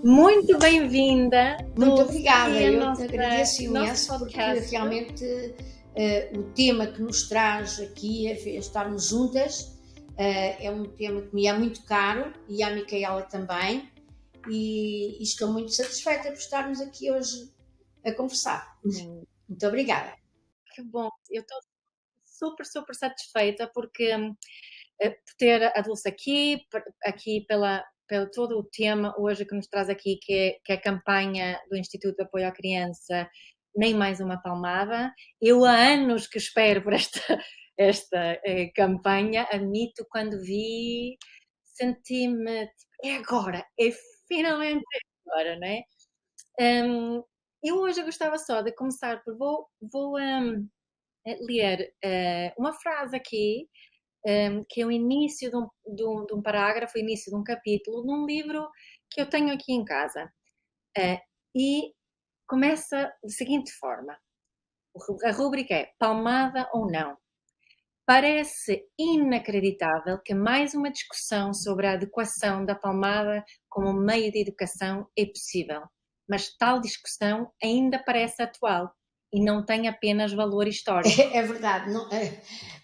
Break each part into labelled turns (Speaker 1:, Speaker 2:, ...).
Speaker 1: Muito bem-vinda.
Speaker 2: Muito obrigada, eu te
Speaker 1: Nosso
Speaker 2: agradeço imenso porque
Speaker 1: podcast.
Speaker 2: realmente o tema que nos traz aqui a estarmos juntas é um tema que me é muito caro e à Micaela também e estou muito satisfeita por estarmos aqui hoje a conversar. Muito obrigada.
Speaker 1: Que bom, eu estou super satisfeita porque por ter a Dulce aqui pelo todo o tema hoje que nos traz aqui, que é a campanha do Instituto de Apoio à Criança, Nem Mais Uma Palmada. Eu há anos que espero por esta campanha, admito, quando vi, senti-me, é agora, é finalmente agora, não é? Eu hoje gostava só de começar por, vou ler uma frase aqui, que é o início de um parágrafo, o início de um capítulo, num livro que eu tenho aqui em casa. E começa da seguinte forma: a rúbrica é Palmada ou Não. Parece inacreditável que mais uma discussão sobre a adequação da palmada como meio de educação é possível, mas tal discussão ainda parece atual e não tem apenas valor histórico.
Speaker 2: É verdade.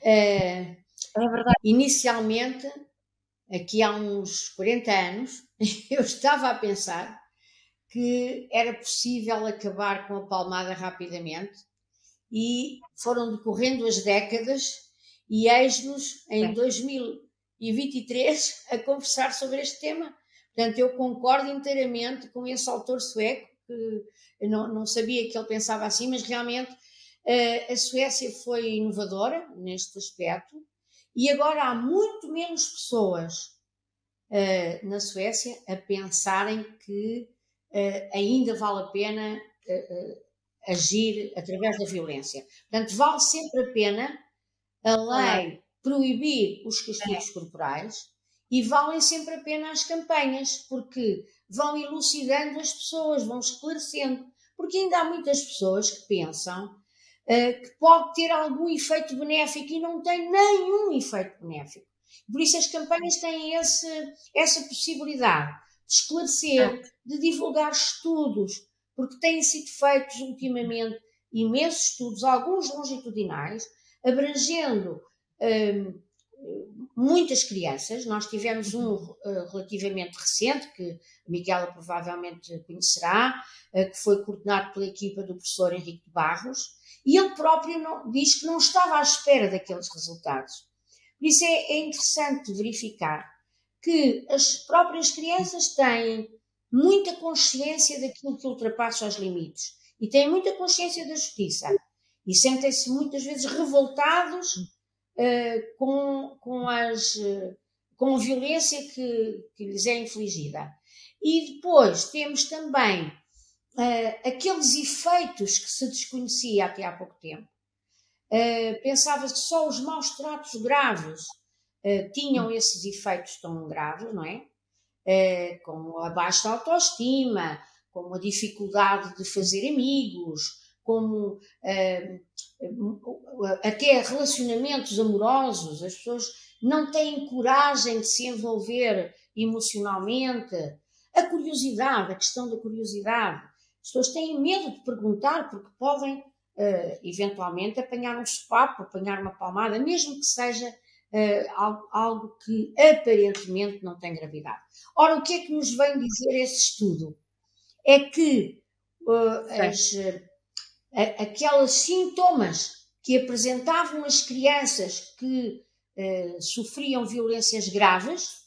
Speaker 1: É verdade.
Speaker 2: Inicialmente, aqui há uns 40 anos, eu estava a pensar que era possível acabar com a palmada rapidamente e foram decorrendo as décadas e eis-nos em 2023 a conversar sobre este tema. Portanto, eu concordo inteiramente com esse autor sueco, que eu não sabia que ele pensava assim, mas realmente a Suécia foi inovadora neste aspecto e agora há muito menos pessoas na Suécia a pensarem que ainda vale a pena agir através da violência. Portanto, vale sempre a pena a lei proibir os castigos corporais e valem sempre a pena as campanhas, porque vão elucidando as pessoas, vão esclarecendo. Porque ainda há muitas pessoas que pensam que pode ter algum efeito benéfico e não tem nenhum efeito benéfico. Por isso as campanhas têm essa possibilidade de esclarecer, de divulgar estudos, porque têm sido feitos ultimamente imensos estudos, alguns longitudinais, abrangendo muitas crianças. Nós tivemos um relativamente recente, que a Micaela provavelmente conhecerá, que foi coordenado pela equipa do professor Henrique de Barros, e ele próprio diz que não estava à espera daqueles resultados. Por isso é interessante verificar que as próprias crianças têm muita consciência daquilo que ultrapassa os limites e têm muita consciência da justiça e sentem-se muitas vezes revoltados com a violência que lhes é infligida. E depois temos também aqueles efeitos que se desconhecia até há pouco tempo. Pensava-se que só os maus tratos graves tinham esses efeitos tão graves, não é? Como a baixa autoestima, como a dificuldade de fazer amigos, como até relacionamentos amorosos. As pessoas não têm coragem de se envolver emocionalmente. A curiosidade, a questão da curiosidade. As pessoas têm medo de perguntar porque podem eventualmente apanhar um sopapo, apanhar uma palmada, mesmo que seja algo que aparentemente não tem gravidade. Ora, o que é que nos vem dizer esse estudo? É que aqueles sintomas que apresentavam as crianças que sofriam violências graves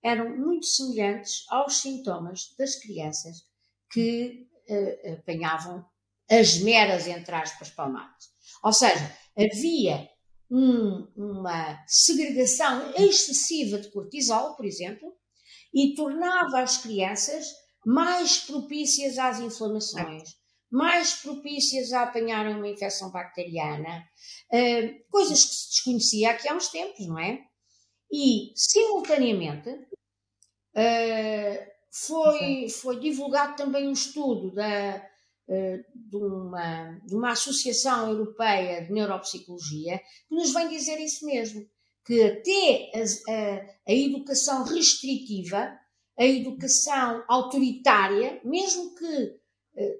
Speaker 2: eram muito semelhantes aos sintomas das crianças que apanhavam as meras, entre aspas, palmadas. Ou seja, havia uma segregação excessiva de cortisol, por exemplo, e tornava as crianças mais propícias às inflamações, mais propícias a apanharem uma infecção bacteriana, coisas que se desconhecia aqui há uns tempos, não é? E, simultaneamente, foi divulgado também um estudo de uma Associação Europeia de Neuropsicologia que nos vem dizer isso mesmo, que até a educação restritiva a educação autoritária, mesmo que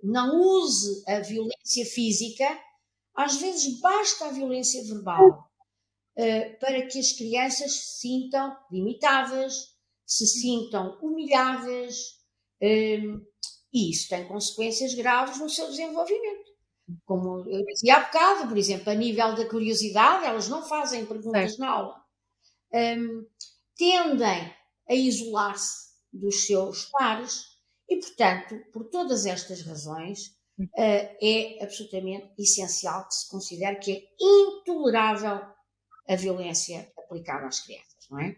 Speaker 2: não use a violência física, às vezes basta a violência verbal para que as crianças se sintam limitadas, se sintam humilhadas, e isso tem consequências graves no seu desenvolvimento. Como eu dizia há bocado, por exemplo, a nível da curiosidade, elas não fazem perguntas na aula, tendem a isolar-se dos seus pares e, portanto, por todas estas razões, é absolutamente essencial que se considere que é intolerável a violência aplicada às crianças, não é?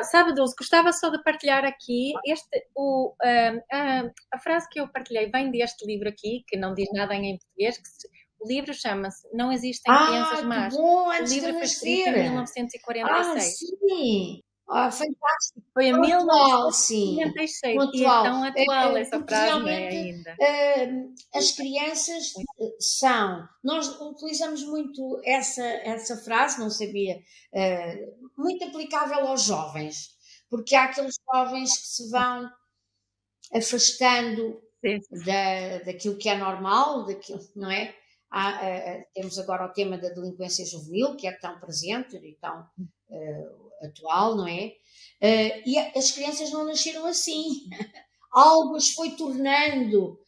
Speaker 1: Sabe, Dulce, gostava só de partilhar aqui a frase que eu partilhei vem deste livro aqui, que não diz nada em português, o livro chama-se Não Existem Crianças Más.
Speaker 2: Que bom,
Speaker 1: O
Speaker 2: antes de
Speaker 1: livro
Speaker 2: eu
Speaker 1: foi escrito em
Speaker 2: nascer.
Speaker 1: 1946.
Speaker 2: Sim. Fantástico.
Speaker 1: Foi em
Speaker 2: Atual, sim.
Speaker 1: 1946
Speaker 2: Atual.
Speaker 1: e é tão atual essa
Speaker 2: Porque
Speaker 1: frase, não é,
Speaker 2: realmente
Speaker 1: ainda.
Speaker 2: as crianças são... Nós utilizamos muito essa frase, não sabia, muito aplicável aos jovens, porque há aqueles jovens que se vão afastando daquilo que é normal, daquilo, não é? Temos agora o tema da delinquência juvenil, que é tão presente e tão atual, não é? E as crianças não nasceram assim. Algo as foi tornando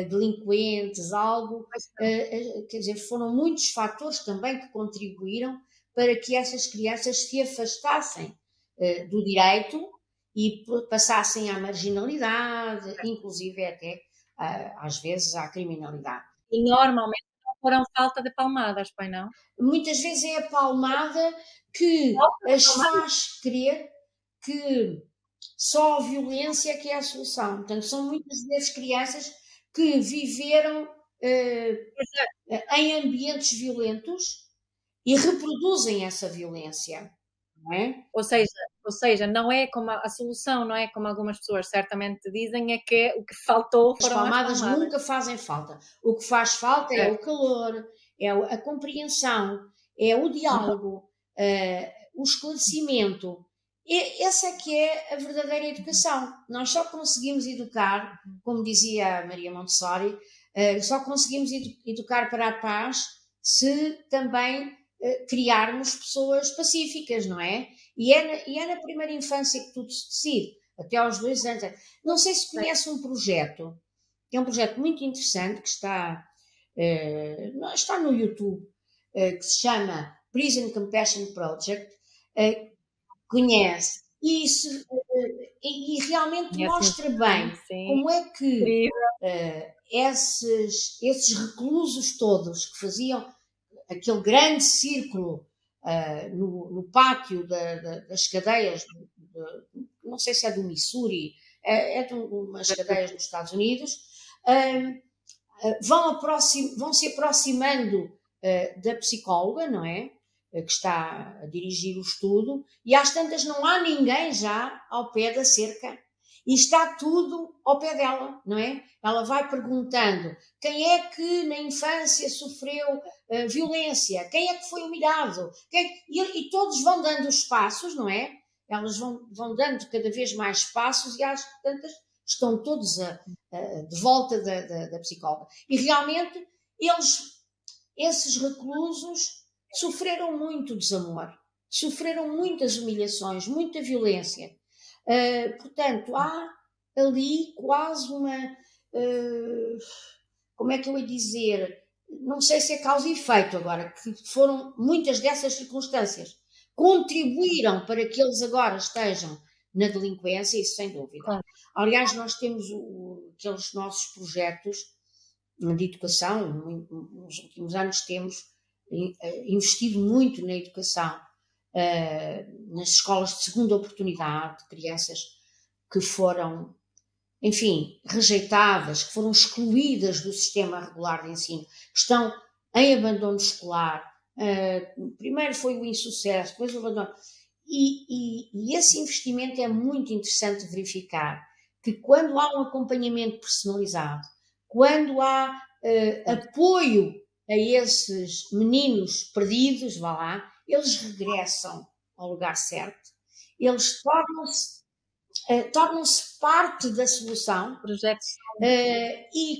Speaker 2: delinquentes, quer dizer, foram muitos fatores também que contribuíram para que essas crianças se afastassem do direito e passassem à marginalidade, inclusive até, às vezes, à criminalidade.
Speaker 1: E normalmente não foram falta de palmadas, pois não?
Speaker 2: Muitas vezes é a palmada que as faz crer que só a violência é que é a solução. Portanto, são muitas vezes crianças que viveram em ambientes violentos e reproduzem essa violência. Não é?
Speaker 1: Ou seja, não é como a solução, não é como algumas pessoas certamente dizem, é que o que faltou foram as palmadas.
Speaker 2: Nunca fazem falta. O que faz falta é o calor, é a compreensão, é o diálogo, o esclarecimento. Essa é que é a verdadeira educação. Nós só conseguimos educar, como dizia a Maria Montessori, só conseguimos educar para a paz se também criarmos pessoas pacíficas, não é? E é na primeira infância que tudo se decide, até aos 2 anos. Não sei se conhece um projeto, é um projeto muito interessante que está no YouTube, que se chama Prison Compassion Project. Conhece. E realmente mostra bem como é que esses reclusos todos que faziam aquele grande círculo no pátio das cadeias, não sei se é do Missouri, é de umas cadeias dos Estados Unidos, vão se aproximando da psicóloga, não é? Que está a dirigir o estudo, e às tantas não há ninguém já ao pé da cerca, e está tudo ao pé dela, não é? Ela vai perguntando quem é que na infância sofreu violência, quem é que foi humilhado, e todos vão dando os passos, não é? Elas vão dando cada vez mais passos e às tantas estão todos de volta da psicóloga. E realmente esses reclusos sofreram muito desamor, sofreram muitas humilhações, muita violência. Portanto, há ali quase uma... como é que eu ia dizer? Não sei se é causa e efeito agora, que foram muitas dessas circunstâncias contribuíram para que eles agora estejam na delinquência, isso sem dúvida. Claro. Aliás, nós temos aqueles nossos projetos de educação, nos últimos anos temos investido muito na educação, nas escolas de segunda oportunidade, crianças que foram, enfim, rejeitadas, que foram excluídas do sistema regular de ensino, que estão em abandono escolar. Primeiro foi o insucesso, depois o abandono. E esse investimento é muito interessante verificar que quando há um acompanhamento personalizado, quando há apoio a esses meninos perdidos, vá lá, eles regressam ao lugar certo, eles tornam-se tornam-se parte da solução
Speaker 1: Projetos.
Speaker 2: E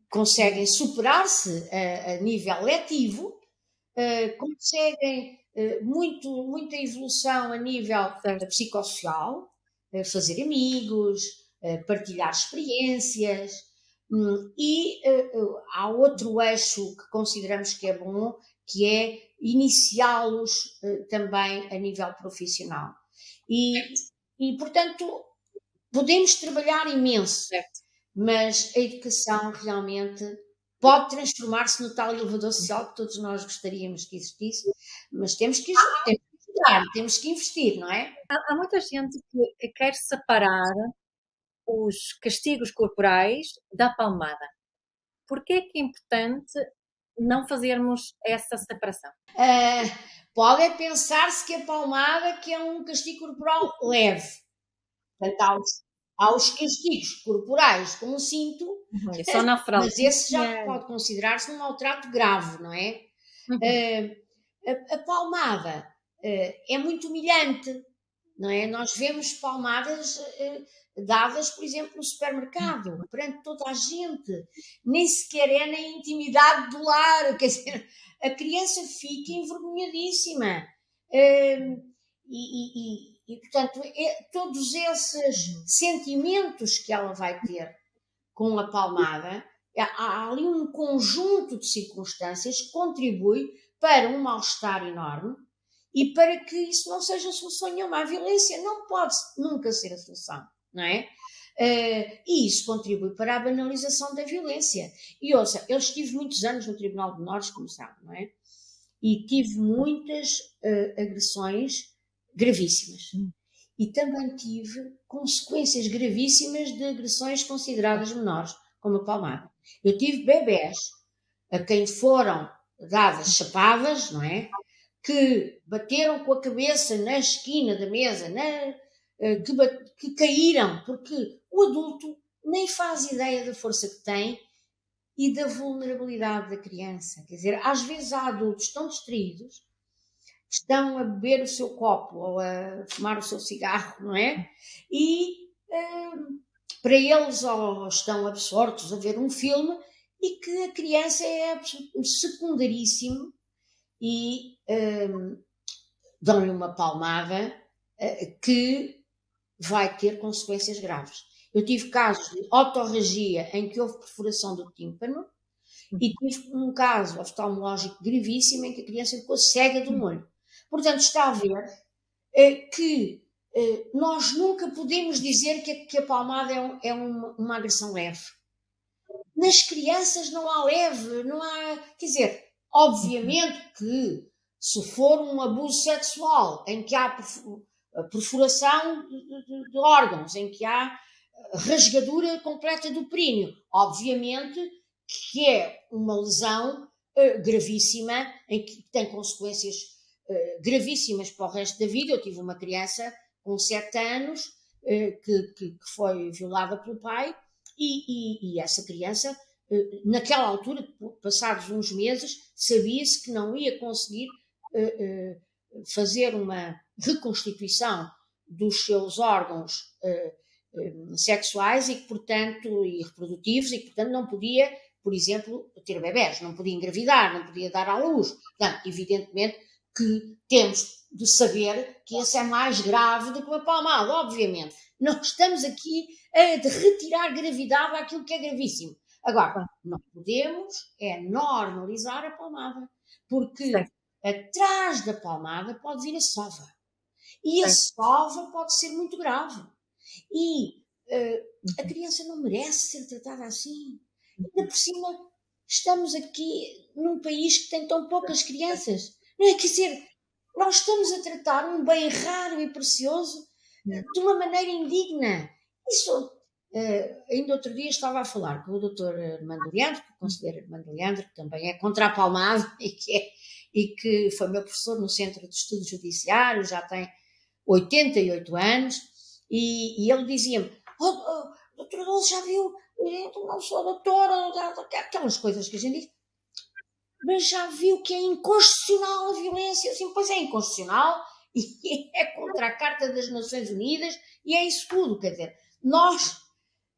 Speaker 2: conseguem superar-se a nível letivo, conseguem muita evolução a nível psicossocial, fazer amigos, partilhar experiências, e há outro eixo que consideramos que é bom, que é iniciá-los também a nível profissional. E, portanto, podemos trabalhar imenso, mas a educação realmente pode transformar-se no tal elevador social que todos nós gostaríamos que existisse, mas temos que estudar, temos que investir, não é?
Speaker 1: Há muita gente que quer separar os castigos corporais da palmada. Por que é que é importante não fazermos essa separação?
Speaker 2: Pode pensar-se que a palmada que é um castigo corporal leve. Portanto, há os castigos corporais com um cinto,
Speaker 1: só na fralda.
Speaker 2: Mas esse já pode considerar-se um maltrato grave, não é? A palmada é muito humilhante, não é? Nós vemos palmadas dadas, por exemplo, no supermercado, perante toda a gente, nem sequer é na intimidade do lar, quer dizer, a criança fica envergonhadíssima. E portanto, todos esses sentimentos que ela vai ter com a palmada, há ali um conjunto de circunstâncias que contribui para um mal-estar enorme e para que isso não seja solução nenhuma. A violência não pode nunca ser a solução, não é? E isso contribui para a banalização da violência. E ouça, eu estive muitos anos no Tribunal de Menores, como sabe, não é? E tive muitas agressões gravíssimas. E também tive consequências gravíssimas de agressões consideradas menores, como a palmada. Eu tive bebés a quem foram dadas chapadas, não é? Que bateram com a cabeça na esquina da mesa, que caíram, porque o adulto nem faz ideia da força que tem e da vulnerabilidade da criança. Quer dizer, às vezes há adultos tão distraídos, estão a beber o seu copo ou a fumar o seu cigarro, não é? E para eles ou estão absortos a ver um filme e que a criança é secundaríssimo e dão-lhe uma palmada que vai ter consequências graves. Eu tive casos de otorragia em que houve perfuração do tímpano e tive um caso oftalmológico gravíssimo em que a criança ficou cega de um olho. Portanto, está a ver que nós nunca podemos dizer que a palmada é uma agressão leve. Nas crianças não há leve, não há... Quer dizer, obviamente que se for um abuso sexual em que há perfuração de órgãos, em que há rasgadura completa do períneo, obviamente que é uma lesão gravíssima, em que tem consequências gravíssimas para o resto da vida. Eu tive uma criança com 7 anos que foi violada pelo pai e essa criança, naquela altura, passados uns meses, sabia-se que não ia conseguir fazer uma reconstituição dos seus órgãos sexuais e reprodutivos e que, portanto, não podia, por exemplo, ter bebés, não podia engravidar, não podia dar à luz. Portanto, evidentemente que temos de saber que esse é mais grave do que uma palmada, obviamente. Não estamos aqui a retirar gravidade àquilo que é gravíssimo. Agora, não podemos normalizar a palmada, porque atrás da palmada pode vir a sova. E a sova pode ser muito grave. E a criança não merece ser tratada assim. Ainda por cima, estamos aqui num país que tem tão poucas crianças. Não é? Quer dizer, nós estamos a tratar um bem raro e precioso de uma maneira indigna. Isso, ainda outro dia estava a falar com o Dr. Armando Leandro, que o conselheiro Armando Leandro, que também é contra a palmada e que foi meu professor no Centro de Estudos Judiciários, já tem 88 anos, e ele dizia-me: doutora Dulce, já viu? Eu não sou doutora, aquelas coisas que a gente diz, mas já viu que é inconstitucional a violência? Assim, pois é inconstitucional e é contra a Carta das Nações Unidas e é isso tudo, quer dizer, nós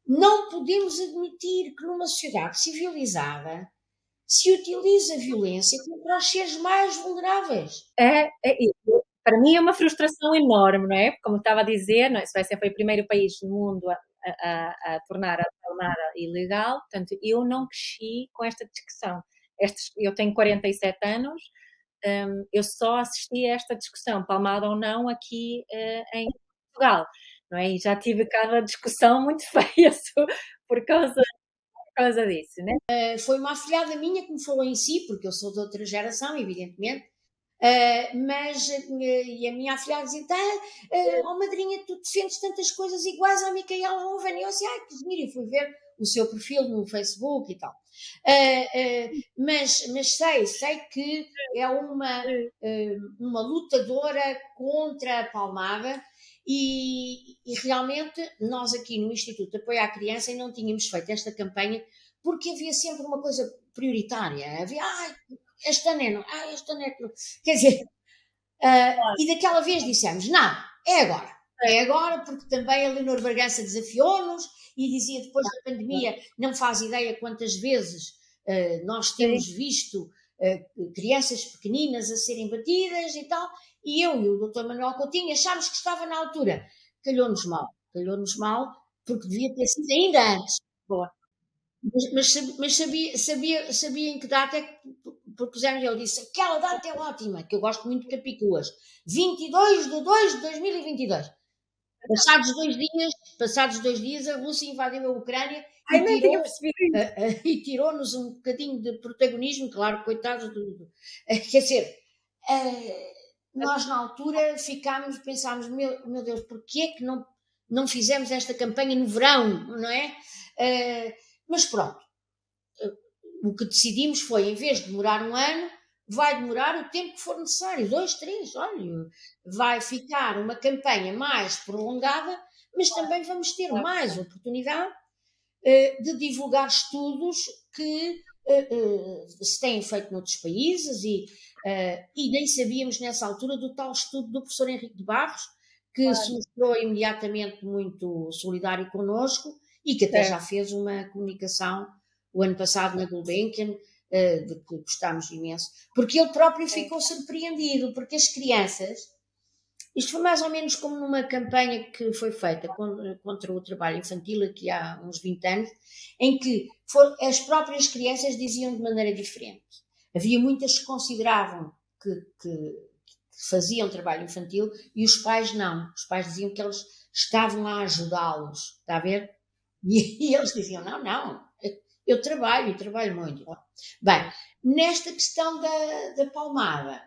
Speaker 2: não podemos admitir que numa sociedade civilizada se utiliza a violência contra os seres mais vulneráveis.
Speaker 1: Para mim é uma frustração enorme, não é? Como estava a dizer, não é? A Suécia foi o primeiro país no mundo a tornar a palmada ilegal, portanto, eu não cresci com esta discussão. Eu tenho 47 anos, eu só assisti a esta discussão, palmada ou não, aqui em Portugal, não é? E já tive cada discussão muito feia por causa disso, né?
Speaker 2: Foi uma afilhada minha que me falou em si, porque eu sou de outra geração, evidentemente, mas e a minha afilhada dizia, oh madrinha, tu defendes tantas coisas iguais à Micaela Owen. E eu assim, ai que giro, e fui ver o seu perfil no Facebook e tal. Mas sei que é uma lutadora contra a palmada e realmente nós aqui no Instituto de Apoio à Criança não tínhamos feito esta campanha porque havia sempre uma coisa prioritária. Havia, este ano é, não, este ano é. Quer dizer, e daquela vez dissemos, não, é agora. É agora, porque também a Leonor Bragança desafiou-nos e dizia depois da pandemia, não faz ideia quantas vezes nós temos visto crianças pequeninas a serem batidas e tal, e eu e o Dr. Manuel Coutinho achámos que estava na altura. Calhou-nos mal, porque devia ter sido ainda antes.
Speaker 1: Boa.
Speaker 2: Mas sabia em que data é que propusemos. Ele disse, aquela data é ótima, que eu gosto muito de Capicúas. 22/2/2022. Passados dois dias, a Rússia invadiu a Ucrânia e tirou-nos um bocadinho de protagonismo, claro, coitados quer dizer, nós na altura pensámos, meu Deus, porquê que não fizemos esta campanha no verão, não é? Mas pronto, o que decidimos foi, em vez de demorar um ano, vai demorar o tempo que for necessário, 2, 3, olha, vai ficar uma campanha mais prolongada, mas também vamos ter mais oportunidade de divulgar estudos que se têm feito noutros países e nem sabíamos nessa altura do tal estudo do professor Henrique de Barros, que se mostrou imediatamente muito solidário connosco e que até já fez uma comunicação o ano passado na Gulbenkian, de que gostámos imenso, porque ele próprio ficou surpreendido, porque as crianças, isto foi mais ou menos como numa campanha que foi feita contra o trabalho infantil aqui há uns 20 anos, em que as próprias crianças diziam de maneira diferente. Havia muitas que consideravam que faziam trabalho infantil e os pais não. Os pais diziam que eles estavam a ajudá-los, está a ver? E eles diziam, não, eu trabalho muito. Bem, nesta questão da palmada,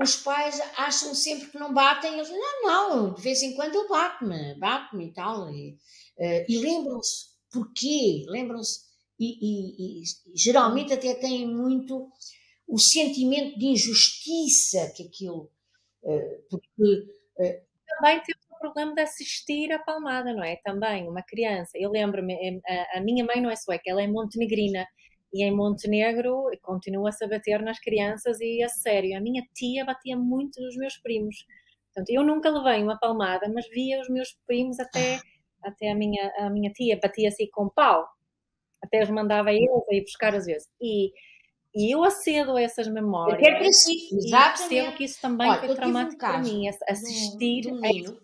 Speaker 2: os pais acham sempre que não batem, eles dizem, não, de vez em quando ele bate-me e tal, e lembram-se porquê, e geralmente até têm muito o sentimento de injustiça que aquilo, porque...
Speaker 1: Também temos o problema de assistir à palmada, não é? Também, uma criança. Eu lembro-me, a minha mãe não é sueca, ela é montenegrina. E em Montenegro continua-se a bater nas crianças e a sério. A minha tia batia muito nos meus primos. Portanto, eu nunca levei uma palmada, mas via os meus primos até a minha tia batia assim com pau. Até os mandava eles a ir buscar às vezes. E eu acedo a essas memórias.
Speaker 2: Até para si, exatamente.
Speaker 1: E percebo que isso também foi traumático para mim, assistir
Speaker 2: de um menino.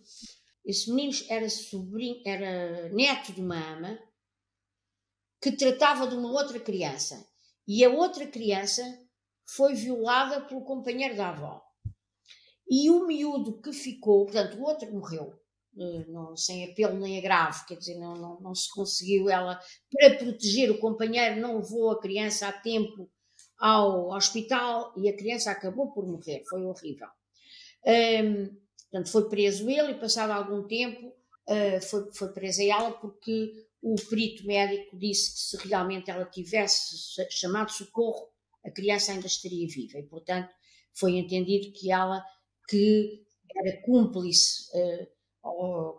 Speaker 2: Esse menino era neto de uma ama que tratava de uma outra criança. E a outra criança foi violada pelo companheiro da avó. E o miúdo que ficou, portanto, o outro morreu, sem apelo nem agravo, quer dizer, não se conseguiu, ela, para proteger o companheiro, não levou a criança a tempo ao hospital e a criança acabou por morrer, foi horrível. Portanto, foi preso ele e passado algum tempo foi presa ela porque o perito médico disse que se realmente ela tivesse chamado socorro, a criança ainda estaria viva e, portanto, foi entendido que ela, que era cúmplice,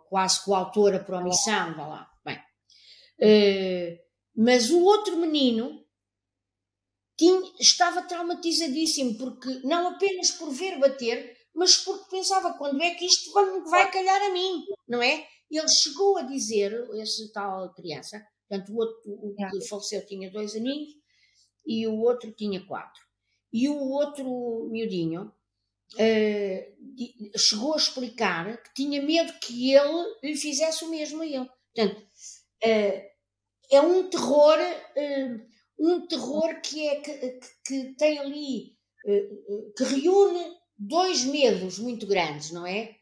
Speaker 2: quase coautora por omissão, vá lá. Bem, mas o outro menino estava traumatizadíssimo, porque não apenas por ver bater, mas porque pensava, quando é que isto vai calhar a mim, não é? Ele chegou a dizer, esse tal criança, portanto o que faleceu tinha 2 aninhos e o outro tinha 4. E o outro miudinho chegou a explicar que tinha medo que ele lhe fizesse o mesmo a ele. Portanto, é um terror que tem ali, que reúne 2 medos muito grandes, não é?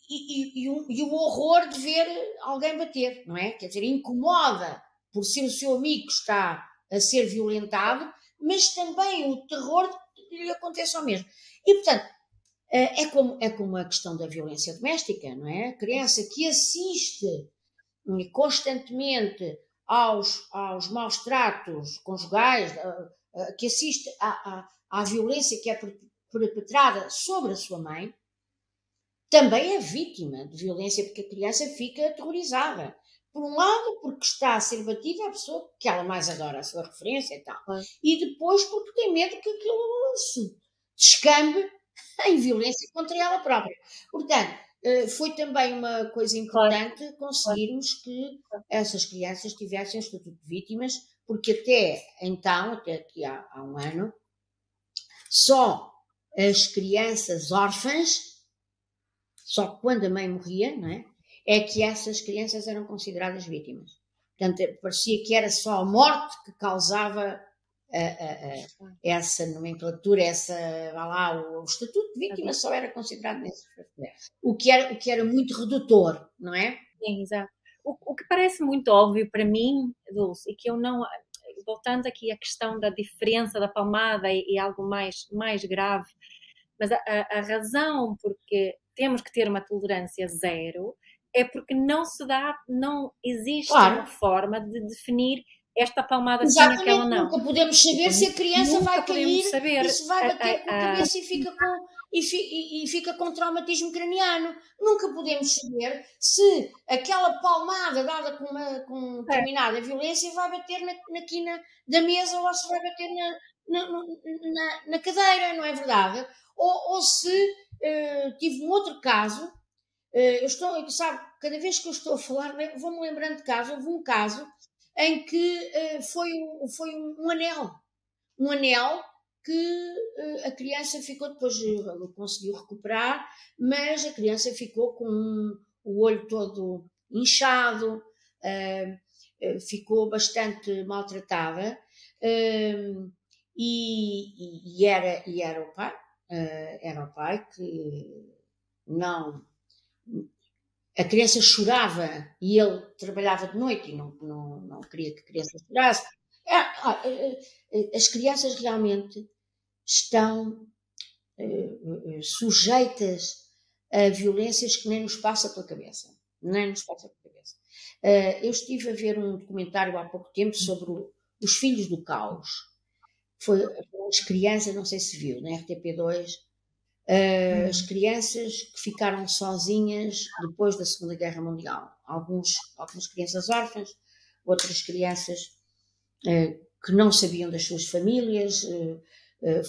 Speaker 2: E o horror de ver alguém bater, não é? Quer dizer, incomoda por ser o seu amigo que está a ser violentado, mas também o terror de que lhe aconteça o mesmo. E, portanto, é como a questão da violência doméstica, não é? A criança que assiste constantemente aos maus tratos conjugais, que assiste à violência que é perpetrada sobre a sua mãe, também é vítima de violência, porque a criança fica aterrorizada. Por um lado, porque está a ser batida a pessoa que ela mais adora, a sua referência e tal. E depois porque tem medo que aquilo se descambe em violência contra ela própria. Portanto, foi também uma coisa importante conseguirmos que essas crianças tivessem o estatuto de vítimas, porque até então, até aqui há um ano, só as crianças órfãs, só quando a mãe morria, não é? É que essas crianças eram consideradas vítimas. Portanto, parecia que era só a morte que causava essa nomenclatura, o estatuto de vítima só era considerado nesse aspecto. O que era muito redutor, não é?
Speaker 1: Sim, exato. O que parece muito óbvio para mim, Dulce, e que eu não... Voltando aqui à questão da diferença da palmada e algo mais grave, mas a razão porque temos que ter uma tolerância zero é porque não existe uma forma de definir esta palmada sim, aquela não.
Speaker 2: Nunca podemos saber se a criança vai cair e se vai bater com a cabeça e fica com traumatismo craniano. Nunca podemos saber se aquela palmada dada com determinada violência vai bater na quina da mesa ou se vai bater na cadeira, não é verdade? Ou se tive um outro caso, sabe, cada vez que eu estou a falar, vou-me lembrando de caso, houve um caso em que foi um anel que a criança ficou, depois conseguiu recuperar, mas a criança ficou com o olho todo inchado, ficou bastante maltratada, e era o pai que não... A criança chorava e ele trabalhava de noite e não queria que a criança chorasse. As crianças realmente estão sujeitas a violências que nem nos passa pela cabeça. Nem nos passa pela cabeça. Eu estive a ver um documentário há pouco tempo sobre os filhos do caos. Foi as crianças, não sei se viu, na RTP2, as crianças que ficaram sozinhas depois da Segunda Guerra Mundial. Algumas crianças órfãs, outras crianças que não sabiam das suas famílias.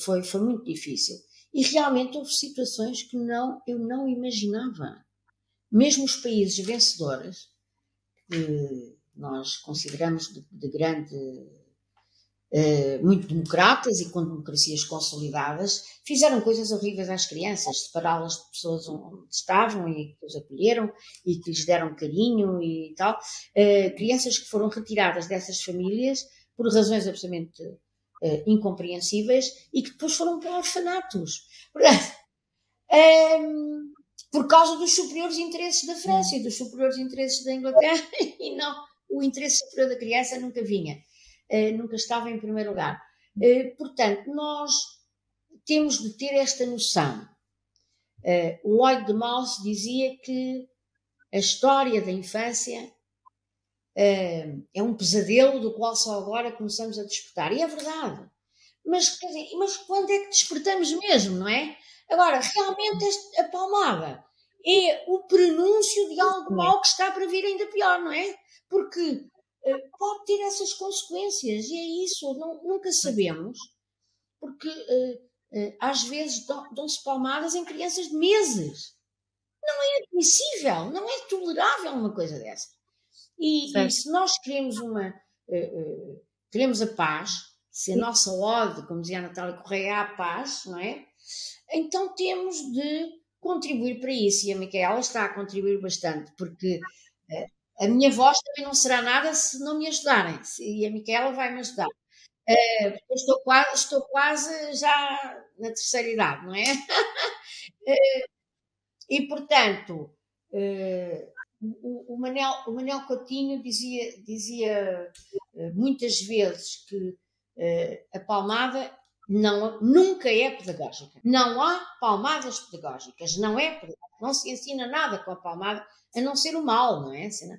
Speaker 2: Foi muito difícil. E realmente houve situações que eu não imaginava. Mesmo os países vencedores, que nós consideramos de grande... muito democratas e com democracias consolidadas, fizeram coisas horríveis às crianças, separá-las de pessoas onde estavam e que os acolheram e que lhes deram carinho e tal. Crianças que foram retiradas dessas famílias por razões absolutamente incompreensíveis e que depois foram para orfanatos. Por causa dos superiores interesses da França e dos superiores interesses da Inglaterra, e não, o interesse superior da criança nunca vinha. Nunca estava em primeiro lugar. Portanto, nós temos de ter esta noção. O Lloyd de Mals dizia que a história da infância é um pesadelo do qual só agora começamos a despertar. E é verdade. Mas quando é que despertamos mesmo, não é? Agora, realmente a palmada é o prenúncio de algo mau que está para vir ainda pior, não é? Porque pode ter essas consequências, e é isso, nunca sabemos, porque às vezes dão-se palmadas em crianças de meses. Não é admissível, não é tolerável uma coisa dessa. E se nós queremos a paz, se a nossa ode, como dizia a Natália Correia, é a paz, não é? Então temos de contribuir para isso, e a Micaela está a contribuir bastante, porque a minha voz também não será nada se não me ajudarem, e a Micaela vai me ajudar. Estou quase já na terceira idade, não é? E, portanto, o Manel Coutinho dizia muitas vezes que a palmada nunca é pedagógica. Não há palmadas pedagógicas, não é pedagógica. Não se ensina nada com a palmada, a não ser o mal, não é?
Speaker 1: Exato,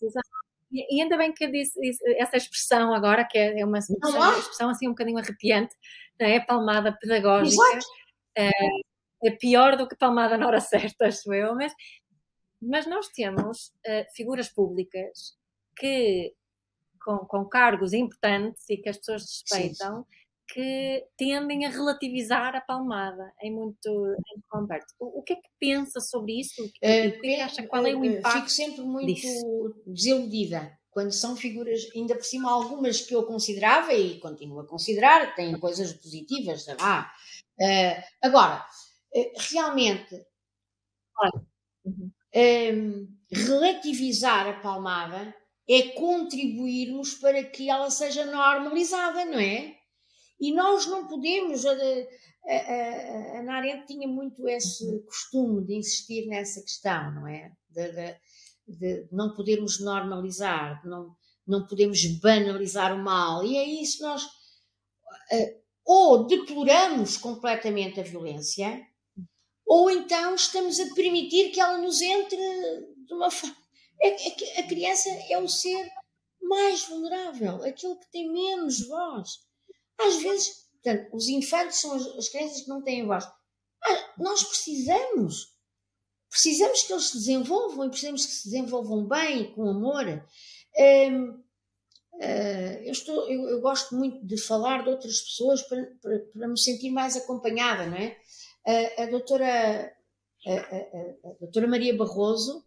Speaker 1: exato. E ainda bem que eu disse essa expressão agora, que é uma expressão assim um bocadinho arrepiante, não é? Palmada pedagógica. É pior do que palmada na hora certa, acho eu, mas nós temos figuras públicas que, com cargos importantes e que as pessoas respeitam, que tendem a relativizar a palmada em muito converso. O que é que pensa sobre isso? O que é que acha? Qual é o impacto?
Speaker 2: Fico sempre muito desiludida quando são figuras, ainda por cima algumas que eu considerava e continuo a considerar, que têm coisas positivas. Agora, realmente, relativizar a palmada é contribuirmos para que ela seja normalizada, não é? E nós não podemos. A Ana Arendt tinha muito esse costume de insistir nessa questão, não é? De não podermos normalizar, não podemos banalizar o mal. E é isso, nós ou deploramos completamente a violência, ou então estamos a permitir que ela nos entre de uma forma. A criança é o ser mais vulnerável, aquele que tem menos voz. Às vezes, portanto, os infantes são as crianças que não têm voz. Nós precisamos que eles se desenvolvam, e precisamos que se desenvolvam bem, com amor. Eu gosto muito de falar de outras pessoas para me sentir mais acompanhada, não é? A doutora Maria Barroso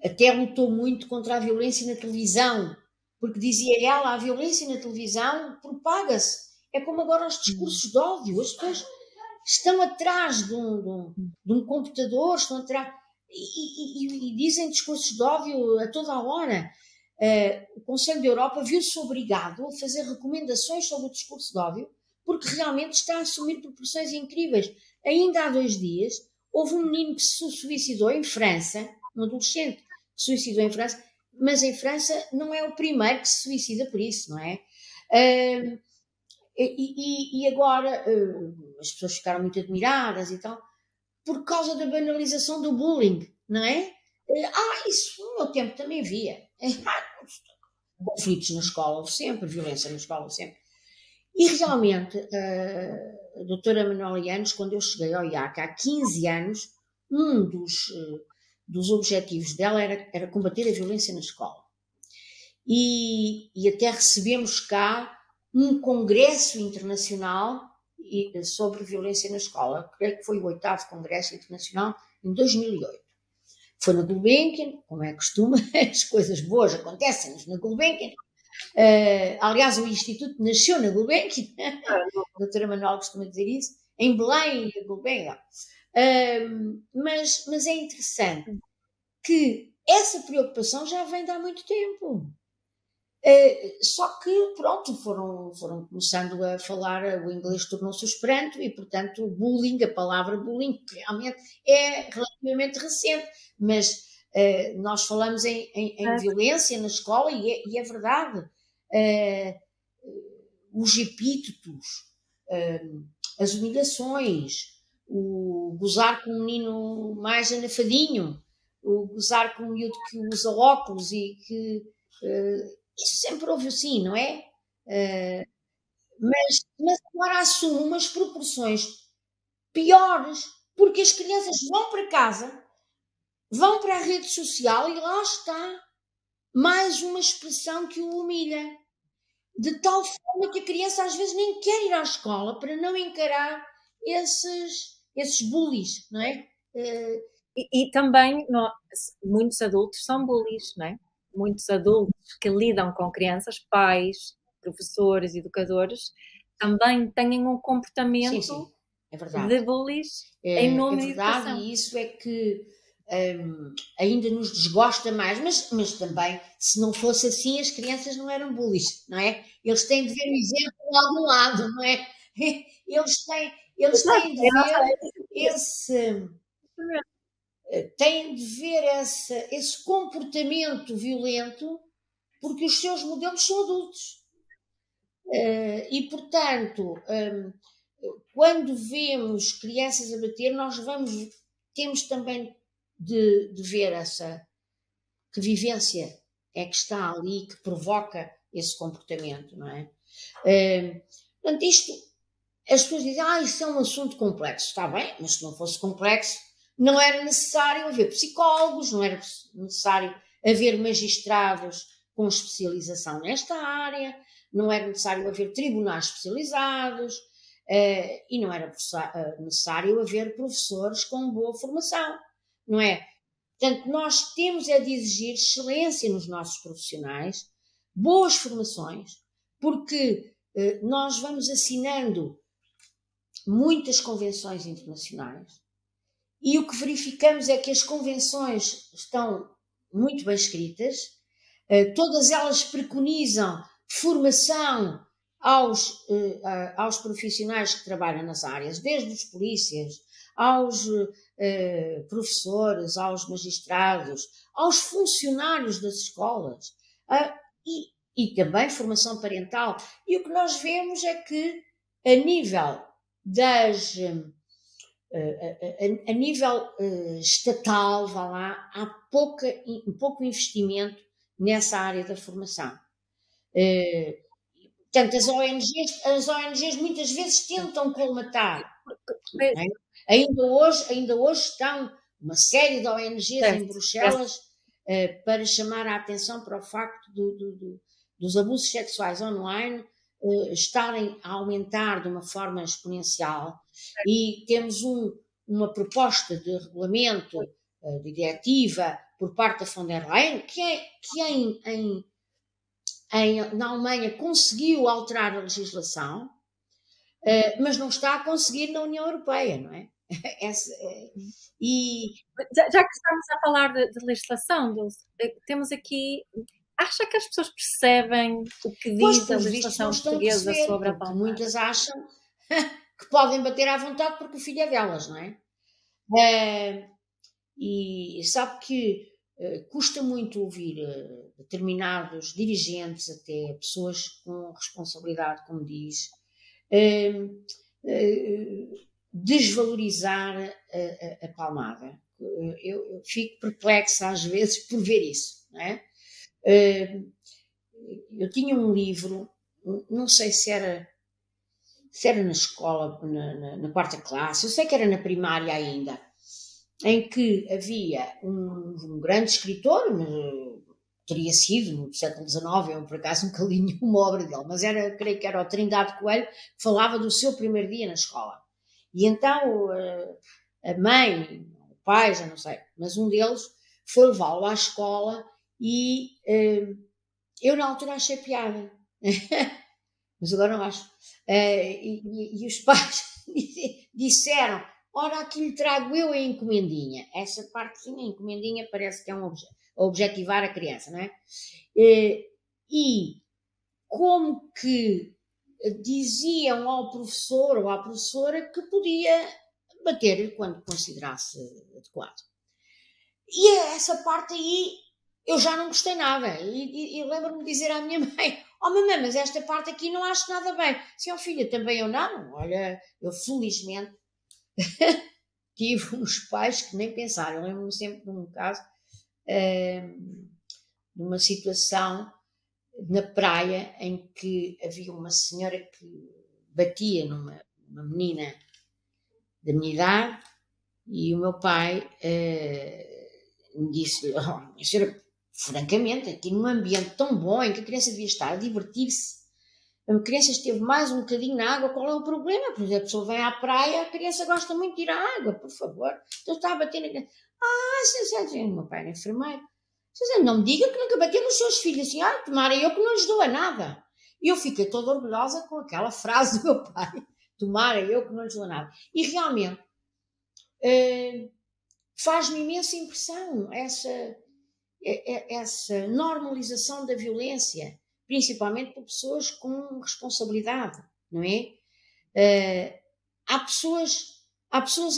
Speaker 2: até lutou muito contra a violência na televisão, porque dizia ela, a violência na televisão propaga-se. É como agora os discursos de ódio. As pessoas estão atrás de um computador, estão atrás e dizem discursos de ódio a toda a hora. O Conselho da Europa viu-se obrigado a fazer recomendações sobre o discurso de ódio, porque realmente está a assumir proporções incríveis. Ainda há 2 dias, houve um menino que se suicidou em França, um adolescente que se suicidou em França, mas em França não é o primeiro que se suicida por isso, não é? E agora as pessoas ficaram muito admiradas e tal, por causa da banalização do bullying, não é? Isso no meu tempo também havia. Conflitos na escola, houve sempre, violência na escola, houve sempre. E realmente, a doutora Manuela Yanes, quando eu cheguei ao IAC há 15 anos, um dos objetivos dela era combater a violência na escola. E até recebemos cá um congresso internacional sobre violência na escola. Creio que foi o 8º Congresso Internacional em 2008. Foi na Gulbenkian, como é costume, as coisas boas acontecem-nos na Gulbenkian. Aliás, o Instituto nasceu na Gulbenkian, a doutora Manuel costuma dizer isso, em Belém e Gulbenkian. Mas é interessante que essa preocupação já vem de há muito tempo. Só que, pronto, foram começando a falar, o inglês tornou-se o esperanto e, portanto, o bullying, a palavra bullying, realmente é relativamente recente, mas nós falamos em violência na escola e é verdade. Os epítetos, as humilhações, o gozar com um menino mais anafadinho, o gozar com um miúdo que usa óculos e que... isso sempre houve assim, não é? Mas agora assume umas proporções piores, porque as crianças vão para casa vão para a rede social e lá está mais uma expressão que o humilha. De tal forma que a criança às vezes nem quer ir à escola para não encarar esses bullies, não é?
Speaker 1: E também muitos adultos são bullies, não é? Muitos adultos que lidam com crianças, pais, professores, educadores, também têm um
Speaker 2: Sim,
Speaker 1: comportamento
Speaker 2: sim, é verdade.
Speaker 1: de bullies em
Speaker 2: É
Speaker 1: nome da
Speaker 2: verdade,
Speaker 1: educação.
Speaker 2: e isso é que ainda nos desgosta mais, mas também, se não fosse assim, as crianças não eram bullies, não é? Eles têm de ver o exemplo de algum lado, não é? Eles
Speaker 1: Exato,
Speaker 2: têm de
Speaker 1: é a
Speaker 2: ver
Speaker 1: nossa
Speaker 2: esse, têm de ver esse comportamento violento, porque os seus modelos são adultos. E, portanto, quando vemos crianças a bater, temos também de ver que vivência é que está ali, que provoca esse comportamento, não é? Portanto, as pessoas dizem, isso é um assunto complexo. Está bem, mas se não fosse complexo, não era necessário haver psicólogos, não era necessário haver magistrados com especialização nesta área, não era necessário haver tribunais especializados, e não era necessário haver professores com boa formação, não é? Portanto, nós temos de exigir excelência nos nossos profissionais, boas formações, porque nós vamos assinando muitas convenções internacionais e o que verificamos é que as convenções estão muito bem escritas, todas elas preconizam formação aos profissionais que trabalham nas áreas, desde os polícias, aos professores, aos magistrados, aos funcionários das escolas, e também formação parental. E o que nós vemos é que, a nível das a nível estatal, vá lá, há pouco investimento nessa área da formação. Portanto, as ONGs muitas vezes tentam colmatar. Não é? Ainda hoje estão uma série de ONGs em Bruxelas para chamar a atenção para o facto dos abusos sexuais online estarem a aumentar de uma forma exponencial, e temos uma proposta de regulamento, de diretiva, por parte da von der Leyen, que na Alemanha conseguiu alterar a legislação, mas não está a conseguir na União Europeia, não é?
Speaker 1: Já que estamos a falar de legislação, temos aqui. Acha que as pessoas percebem o que diz a legislação portuguesa sobre a palmada?
Speaker 2: Muitas acham que podem bater à vontade porque o filho é delas, não é? E sabe que custa muito ouvir determinados dirigentes, até pessoas com responsabilidade, como diz, desvalorizar a palmada. Eu fico perplexa às vezes por ver isso, não é? Eu tinha um livro, não sei se era na escola, na quarta classe, eu sei que era na primária ainda, em que havia um grande escritor, teria sido no século XIX, eu por acaso nunca li nenhuma obra dele, mas creio que era o Trindade Coelho, que falava do seu primeiro dia na escola. E então a mãe, o pai, já não sei, mas um deles foi levá-lo à escola e eu na altura achei piada, mas agora não acho. E os pais disseram, ora, aqui lhe trago eu a encomendinha. Essa partezinha, a encomendinha, parece que é objetivar a criança, não é? E como que diziam ao professor ou à professora que podia bater-lhe quando considerasse adequado. E essa parte aí eu já não gostei nada. E lembro-me de dizer à minha mãe, mamãe, mas esta parte aqui não acho nada bem. Se filha, também eu não. Olha, eu felizmente tive uns pais que nem pensaram. Eu lembro-me sempre de um caso, de uma situação na praia em que havia uma senhora que batia numa menina da minha idade, e o meu pai disse, oh, minha senhora, francamente, aqui num ambiente tão bom em que a criança devia estar a divertir-se, a criança esteve mais um bocadinho na água, qual é o problema? Por exemplo, a pessoa vem à praia, a criança gosta muito de ir à água, por favor. Então está a bater na criança. O meu pai era enfermeiro. Não me diga que nunca bateu nos seus filhos. Assim, tomara eu que não lhes doa nada. E eu fiquei toda orgulhosa com aquela frase do meu pai. Tomara eu que não lhes doa nada. E realmente, faz-me imensa impressão essa normalização da violência, principalmente por pessoas com responsabilidade, não é? Há pessoas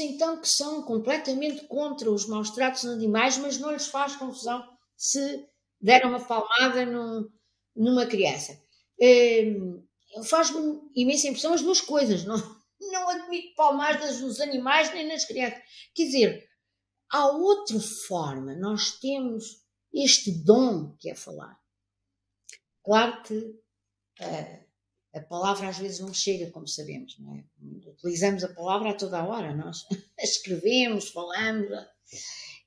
Speaker 2: então que são completamente contra os maus tratos nos animais, mas não lhes faz confusão se deram uma palmada numa criança. Faz-me imensa impressão as duas coisas, não admito palmadas nos animais nem nas crianças. Quer dizer, há outra forma, nós temos este dom que é falar. Claro que a palavra às vezes não chega, como sabemos, não é? Utilizamos a palavra a toda a hora, nós escrevemos, falamos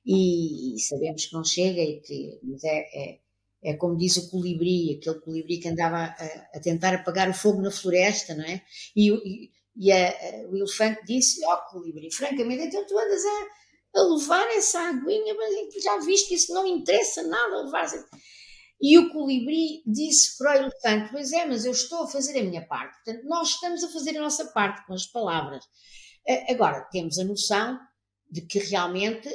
Speaker 2: e sabemos que não chega, mas é como diz o colibri, aquele colibri que andava a tentar apagar o fogo na floresta, não é? E o elefante disse, colibri, francamente, então tu andas a levar essa aguinha, mas já viste que isso não interessa nada a levar. E o colibri disse para o elefante, pois é, mas eu estou a fazer a minha parte. Portanto, nós estamos a fazer a nossa parte com as palavras. Agora, temos a noção de que realmente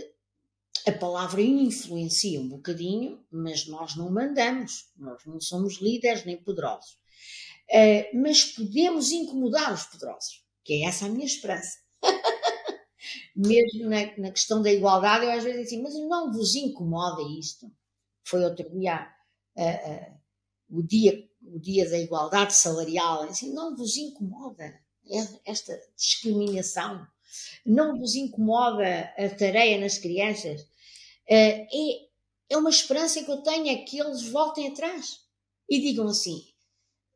Speaker 2: a palavra influencia um bocadinho, mas nós não mandamos, nós não somos líderes nem poderosos. Mas podemos incomodar os poderosos, que é essa a minha esperança. Mesmo na questão da igualdade, eu às vezes digo assim, mas não vos incomoda isto? Foi outro dia, o dia da igualdade salarial, assim, não vos incomoda esta discriminação? Não vos incomoda a tareia nas crianças? É uma esperança que eu tenho, é que eles voltem atrás e digam assim,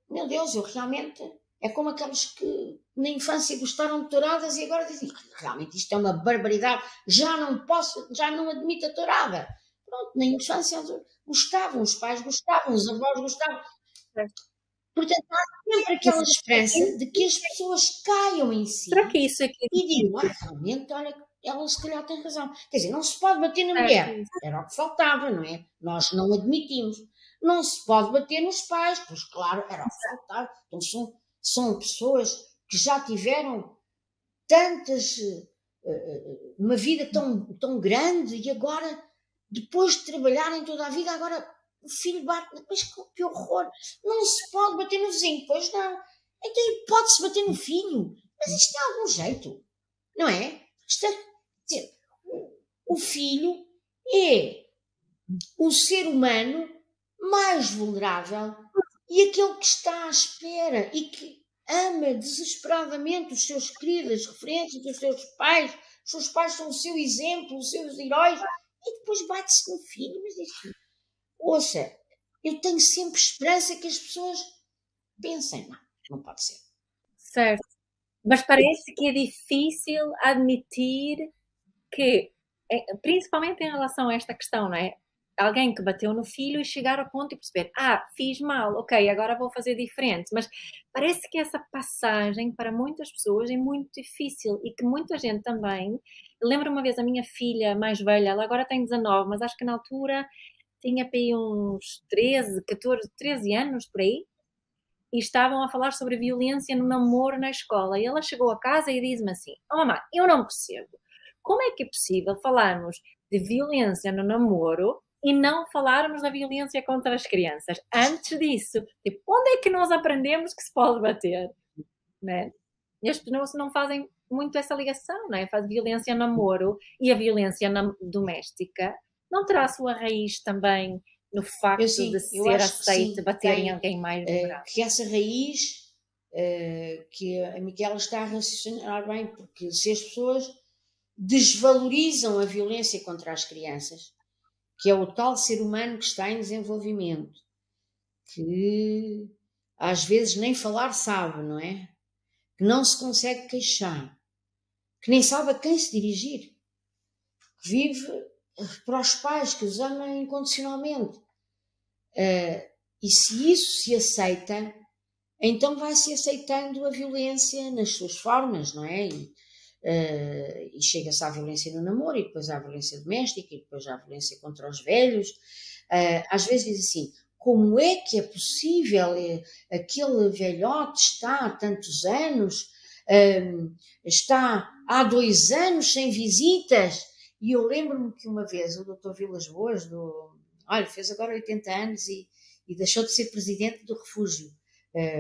Speaker 2: meu Deus, eu realmente... É como aqueles que na infância gostaram de touradas e agora dizem, realmente isto é uma barbaridade, já não admito a tourada. Pronto, na infância gostavam, os pais gostavam, os avós gostavam. Portanto, há sempre aquela esperança de que as pessoas caiam em si e digam, realmente, olha, ela se calhar tem razão. Quer dizer, não se pode bater na mulher, era o que faltava, não é? Nós não admitimos. Não se pode bater nos pais, pois claro, era o que faltava. Então são pessoas que já tiveram uma vida tão grande e agora, depois de trabalharem toda a vida, agora o filho bate, mas que horror, não se pode bater no vizinho, pois não, então pode-se bater no filho, mas isto tem algum jeito, não é? O filho é o ser humano mais vulnerável e aquele que está à espera e que ama desesperadamente os seus queridos, as referências dos seus pais. Os seus pais são o seu exemplo, os seus heróis, e depois bate-se no filho. Mas isso, ouça, eu tenho sempre esperança que as pessoas pensem, não pode ser.
Speaker 1: Certo. Mas parece que é difícil admitir que, principalmente em relação a esta questão, não é? Alguém que bateu no filho e chegar ao ponto de perceber, fiz mal, ok, agora vou fazer diferente. Mas parece que essa passagem para muitas pessoas é muito difícil e que muita gente também... Lembro uma vez a minha filha mais velha, ela agora tem 19, mas acho que na altura tinha para aí uns 13, 14, 13 anos por aí, e estavam a falar sobre violência no namoro na escola. E ela chegou a casa e disse-me assim, mamãe, eu não percebo. Como é que é possível falarmos de violência no namoro e não falarmos da violência contra as crianças? Antes disso, tipo, onde é que nós aprendemos que se pode bater? Né? E as pessoas não fazem muito essa ligação, não é? Faz violência no namoro e a violência doméstica não terá a sua raiz também no facto de ser aceite bater em alguém mais vulnerável?
Speaker 2: Que essa raiz, que a Miquela está a raciocinar bem, porque se as pessoas desvalorizam a violência contra as crianças, que é o tal ser humano que está em desenvolvimento, que às vezes nem falar sabe, não é? Que não se consegue queixar, que nem sabe a quem se dirigir, que vive para os pais que os amam incondicionalmente. E se isso se aceita, então vai-se aceitando a violência nas suas formas, não é? E chega-se à violência no namoro, e depois à violência doméstica, e depois à violência contra os velhos. Às vezes diz assim, como é que é possível aquele velhote está há tantos anos, está há 2 anos sem visitas? E eu lembro-me que uma vez o Dr. Vilas Boas, olha, fez agora 80 anos e deixou de ser presidente do refúgio.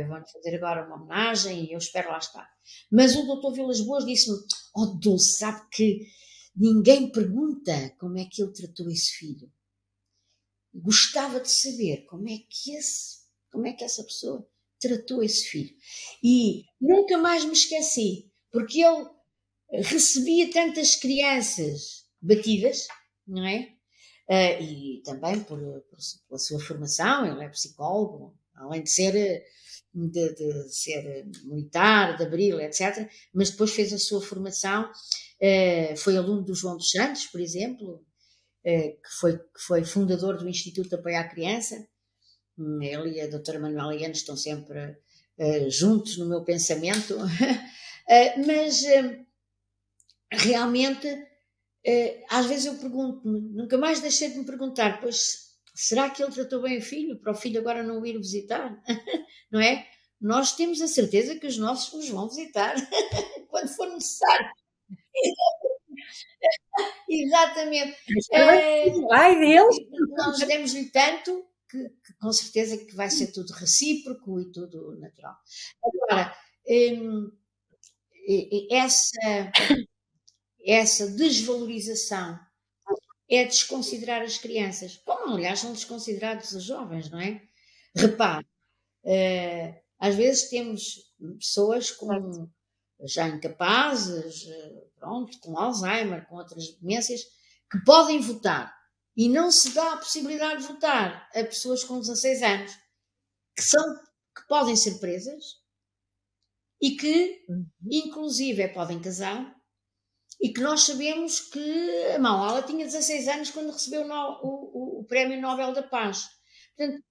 Speaker 2: Vão fazer agora uma homenagem e eu espero lá estar. Mas o Dr. Vilas Boas disse-me, oh Dulce, sabe que ninguém pergunta como é que ele tratou esse filho. Gostava de saber como é que essa pessoa tratou esse filho. E nunca mais me esqueci, porque ele recebia tantas crianças batidas, não é? E também pela sua formação, ele é psicólogo, além de ser militar, de Abril, etc. Mas depois fez a sua formação, foi aluno do João dos Santos, por exemplo, que foi fundador do Instituto de Apoio à Criança. Ele e a doutora Manuela Ianes estão sempre juntos no meu pensamento. Mas realmente, às vezes eu pergunto-me, nunca mais deixei de me perguntar, pois será que ele tratou bem o filho, para o filho agora não o ir visitar? Não é? Nós temos a certeza que os nossos nos vão visitar quando for necessário. Exatamente.
Speaker 1: Ai, Deus!
Speaker 2: Nós demos-lhe tanto que com certeza que vai ser tudo recíproco e tudo natural. Agora, essa desvalorização é desconsiderar as crianças, como aliás são desconsiderados os jovens, não é? Repare, às vezes temos pessoas já incapazes, pronto, com Alzheimer, com outras demências, que podem votar e não se dá a possibilidade de votar a pessoas com 16 anos que podem ser presas e que inclusive podem casar, e que nós sabemos que a Malala tinha 16 anos quando recebeu o Prémio Nobel da Paz. Portanto,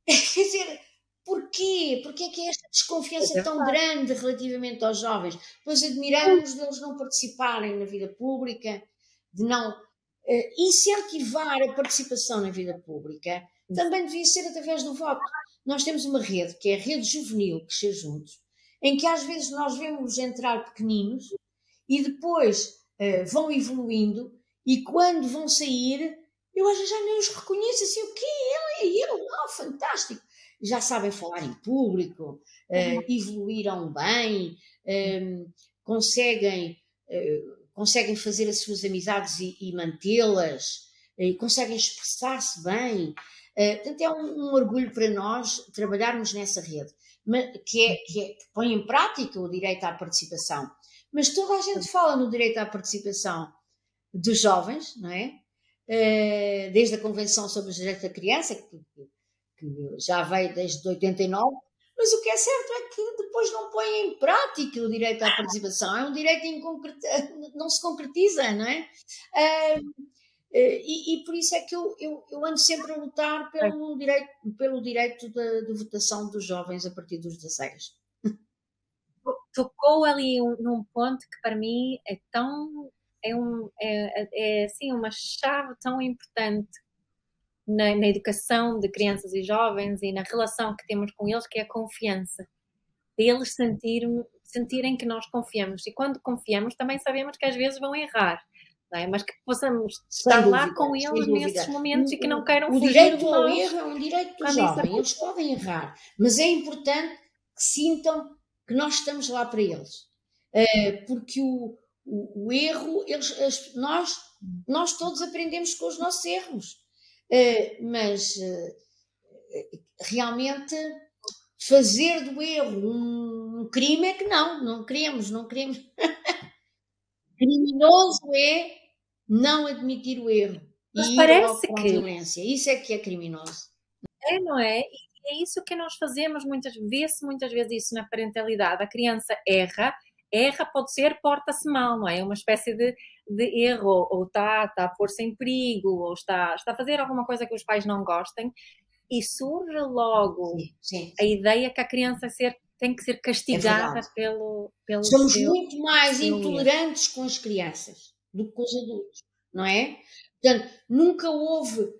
Speaker 2: quer dizer, porquê? Porquê é que é esta desconfiança tão grande relativamente aos jovens? Pois admiramos deles não participarem na vida pública, de não incentivar a participação na vida pública, também devia ser através do voto. Nós temos uma rede, que é a Rede Juvenil Crescer Juntos, em que às vezes nós vemos entrar pequeninos e depois vão evoluindo, e quando vão sair, eu às vezes já nem os reconheço, assim, o quê? Ele, fantástico! Já sabem falar em público, evoluíram bem, conseguem fazer as suas amizades e mantê-las, conseguem expressar-se bem. Portanto, é um orgulho para nós trabalharmos nessa rede, que põe em prática o direito à participação. Mas toda a gente fala no direito à participação dos jovens, não é? Desde a Convenção sobre os Direitos da Criança, que já veio desde 89, mas o que é certo é que depois não põe em prática o direito à participação. É um direito não se concretiza, não é? E por isso é que eu ando sempre a lutar pelo direito de votação dos jovens a partir dos 16.
Speaker 1: Tocou ali num ponto que para mim é assim, uma chave tão importante na educação de crianças e jovens e na relação que temos com eles, que é a confiança. Eles sentirem que nós confiamos. E quando confiamos, também sabemos que às vezes vão errar. Não é? Mas que possamos estar lá com eles nesses momentos e que não queiram fugir.
Speaker 2: O direito ao erro é um direito do jovem. Eles podem errar, mas é importante que sintam que nós estamos lá para eles. Porque o erro, nós todos aprendemos com os nossos erros. Mas realmente fazer do erro um crime é que não queremos. Criminoso é não admitir o erro e ir logo com a violência. Isso é que é criminoso.
Speaker 1: Não é? E é isso que nós fazemos vê-se muitas vezes isso na parentalidade. A criança erra, erra, pode ser, porta-se mal, não é? É uma espécie de erro, ou está a pôr-se em perigo, ou está a fazer alguma coisa que os pais não gostem, e surge logo a ideia que a criança tem que ser castigada pelo
Speaker 2: Somos
Speaker 1: seu
Speaker 2: muito mais
Speaker 1: erro.
Speaker 2: intolerantes com as crianças do que com os adultos, não é? Portanto, nunca houve